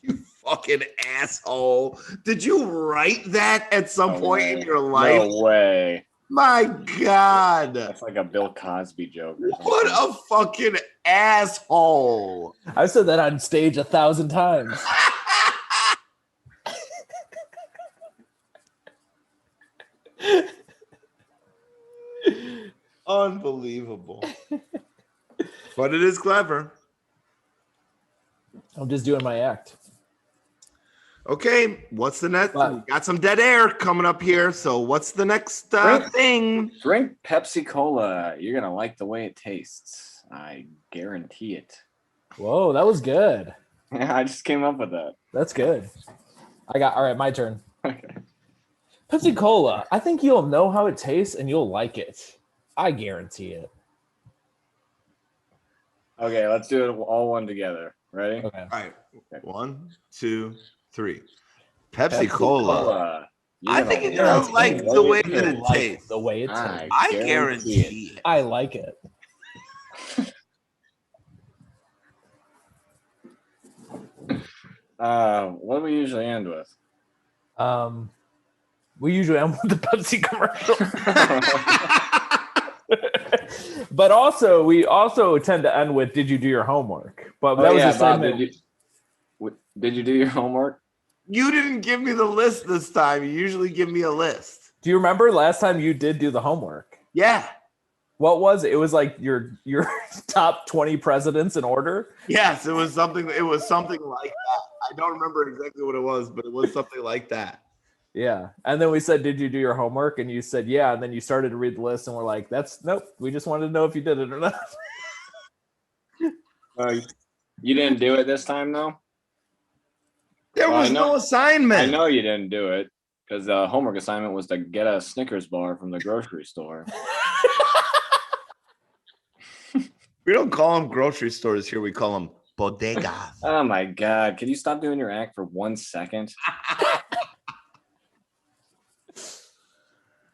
You fucking asshole. Did you write that at some No point way. in your life? No way. My God. That's like a Bill Cosby joke. Or What something. a fucking asshole. I've said that on stage 1,000 times. Unbelievable. But it is clever. I'm just doing my act. Okay, what's the next? But- We got some dead air coming up here. So what's the next Drink. thing? Drink Pepsi Cola. You're gonna like the way it tastes. I guarantee it. Whoa, that was good. I just came up with that. That's good. All right, my turn. Okay. Pepsi Cola. I think you'll know how it tastes and you'll like it. I guarantee it. Okay, let's do it all one together. Ready? Okay. All right. 1, 2, 3. Pepsi Cola. You're I gonna think you're gonna like the way that it Like tastes. the way it I tastes. I guarantee guarantee it. I like it. What do we usually end with? We usually end with the Pepsi commercial. But also, we also tend to end with "Did you do your homework?" But that was a Bob, segment. did you do your homework? You didn't give me the list this time. You usually give me a list. Do you remember last time you did do the homework? Yeah. What was it? It was like your top 20 presidents in order. Yes, it was something like that. I don't remember exactly what it was, but it was something like that. Yeah. And then we said, "Did you do your homework?" And you said, "Yeah." And then you started to read the list and we're like, nope. We just wanted to know if you did it or not. You didn't do it this time, though? There Well, was I know- no assignment. I know you didn't do it because the homework assignment was to get a Snickers bar from the grocery store. We don't call them grocery stores here. We call them bodegas. Oh my God. Can you stop doing your act for 1 second?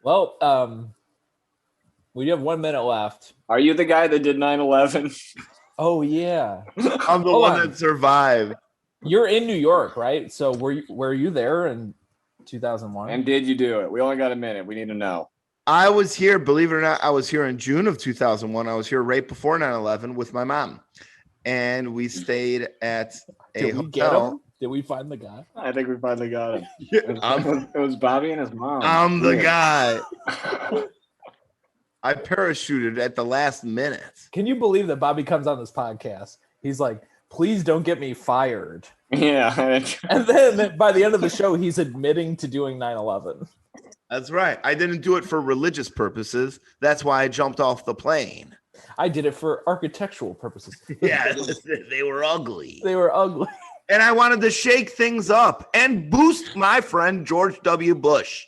Well, we have 1 minute left. Are you the guy that did 9/11? Oh yeah. I'm the Hold one on. that survived. You're in New York, right? So were you there in 2001? And did you do it? We only got a minute. We need to know. I was here, believe it or not, I was here in June of 2001. I was here right before 9/11 with my mom. And we stayed at a Did we get hotel. him? Did we find the guy? I think we finally got him. I'm, It was Bobby and his mom. I'm the Yeah. guy. I parachuted at the last minute. Can you believe that Bobby comes on this podcast? He's like, "Please don't get me fired." Yeah. And then by the end of the show, he's admitting to doing 9/11. That's right. I didn't do it for religious purposes. That's why I jumped off the plane. I did it for architectural purposes. Yeah, they were ugly. They were ugly. And I wanted to shake things up and boost my friend George W. Bush.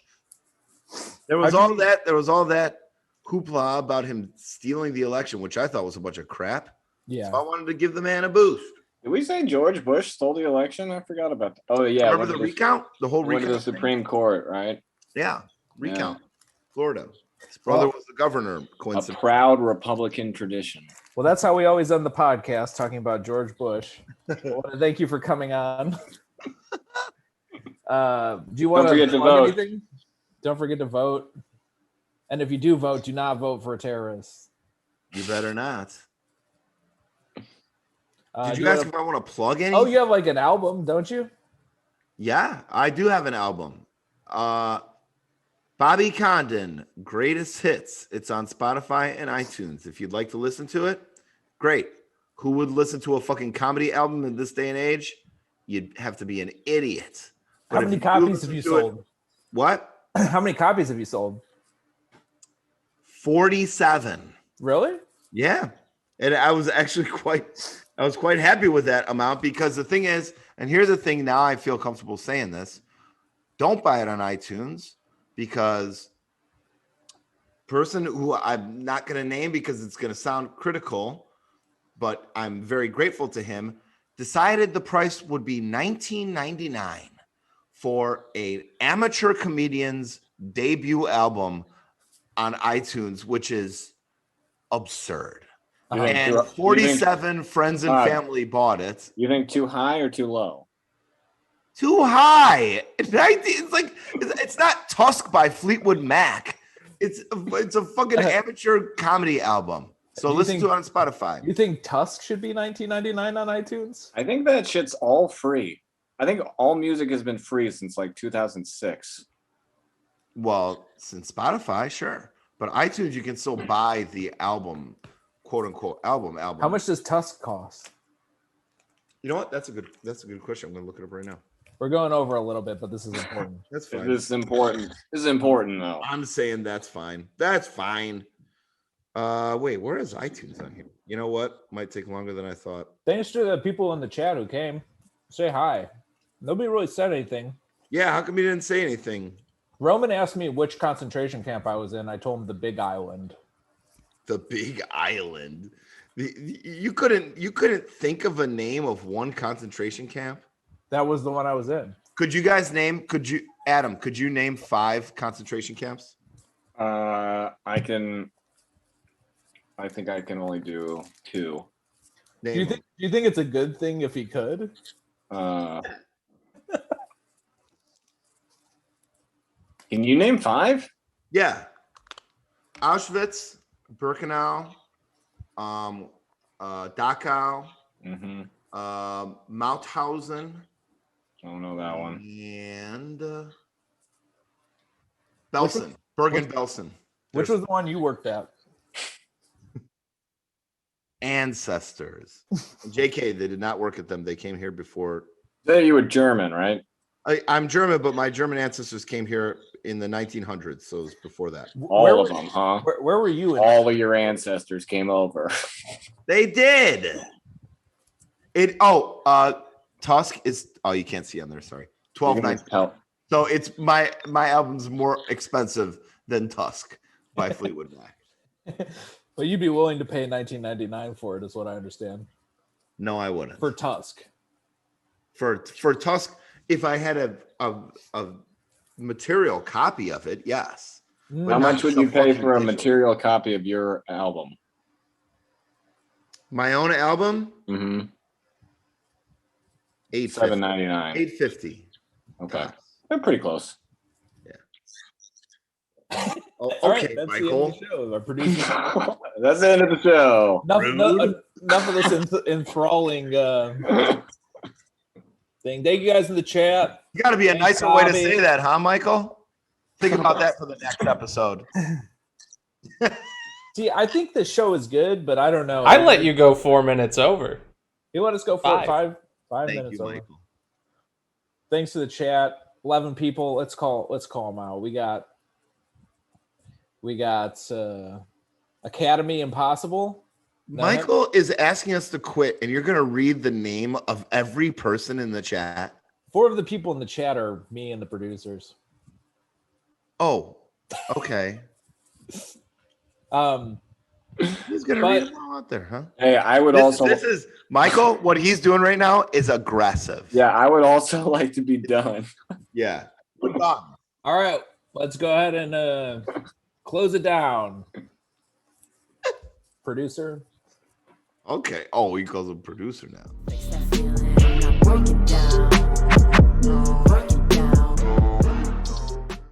There was all that hoopla about him stealing the election, which I thought was a bunch of crap. Yeah. So I wanted to give the man a boost. Did we say George Bush stole the election? I forgot about that. Oh yeah. Remember the recount? The whole went to recount. the Supreme Court, right? Yeah, recount. Florida. His brother was the governor. A Coincidence. proud Republican tradition. Well, that's how we always end the podcast, talking about George Bush. I want to thank you for coming on. Do you want forget to plug vote. anything? Don't forget to vote. And if you do vote, do not vote for a terrorist. You better not. Did do you ask if I want to plug any? Oh, you have like an album, don't you? Yeah, I do have an album. Bobby Condon, Greatest Hits. It's on Spotify and iTunes. If you'd like to listen to it, great. Who would listen to a fucking comedy album in this day and age? You'd have to be an idiot. How many copies have you sold? What? How many copies have you sold? 47. Really? Yeah. And I was actually quite happy with that amount, because the thing is, and here's the thing, now I feel comfortable saying this, don't buy it on iTunes, because person who I'm not going to name because it's going to sound critical, but I'm very grateful to him, decided the price would be $19.99 for an amateur comedian's debut album on iTunes, which is absurd. And 47 friends and family bought it. You think too high or too low? Too high. It's like, it's not Tusk by Fleetwood Mac. It's a fucking amateur comedy album. So listen to it on Spotify. You think Tusk should be $19.99 on iTunes? I think that shit's all free. I think all music has been free since like 2006. Well, since Spotify, sure. But iTunes, you can still buy the album, quote unquote album. How much does Tusk cost? You know what? That's a good question. I'm gonna look it up right now. We're going over a little bit, but this is important. That's fine. This is important. This is important though. I'm saying that's fine. That's fine. Wait, where is iTunes on here? You know what? Might take longer than I thought. Thanks to the people in the chat who came. Say hi. Nobody really said anything. Yeah, how come you didn't say anything? Roman asked me which concentration camp I was in. I told him the Big Island. The Big Island. You couldn't think of a name of one concentration camp? That was the one I was in. Could you name 5 concentration camps? I think I can only do 2. Do you think it's a good thing if he could? Can you name 5? Yeah. Auschwitz, Birkenau, Dachau, Mauthausen. I don't know that one. And Belsen, Bergen-Belsen. Which was the one you worked at? Ancestors. JK, they did not work at them. They came here before. You were German, right? I'm German, but my German ancestors came here in the 1900s, so it was before that. All of them, huh? Where were you? All of your ancestors came over. They did. Tusk is. Oh, you can't see on there. Sorry, $12.99. So it's my album's more expensive than Tusk by Fleetwood Mac. Well, you'd be willing to pay $19.99 for it, is what I understand. No, I wouldn't. For Tusk. For Tusk, if I had a material copy of it, yes. How much would you pay for a material copy of your album? My own album? Mm-hmm. $7.99. $8.50. Okay. They're pretty close. Yeah. Oh, All okay, right, that's Michael. the end of the show. Our producer. That's the end of the show. Enough of this enthralling thing. Thank you guys in the chat. You got to be a Thanks, nicer way to Bobby. say that, huh, Michael? Think about that for the next episode. See, I think the show is good, but I don't know. I let you go 4 minutes over. You let us go for 5 Thank minutes you, over. Michael. Thanks to the chat. 11 people. Let's call them out. We got Academy Impossible. Michael is asking us to quit, and you're going to read the name of every person in the chat. 4 of the people in the chat are me and the producers. Oh, okay. He's going to read them all out there, huh? Hey, I would This is Michael. What he's doing right now is aggressive. Yeah, I would also like to be done. Yeah. All right, let's go ahead and close it down. Producer. Okay. Oh, he calls him producer now.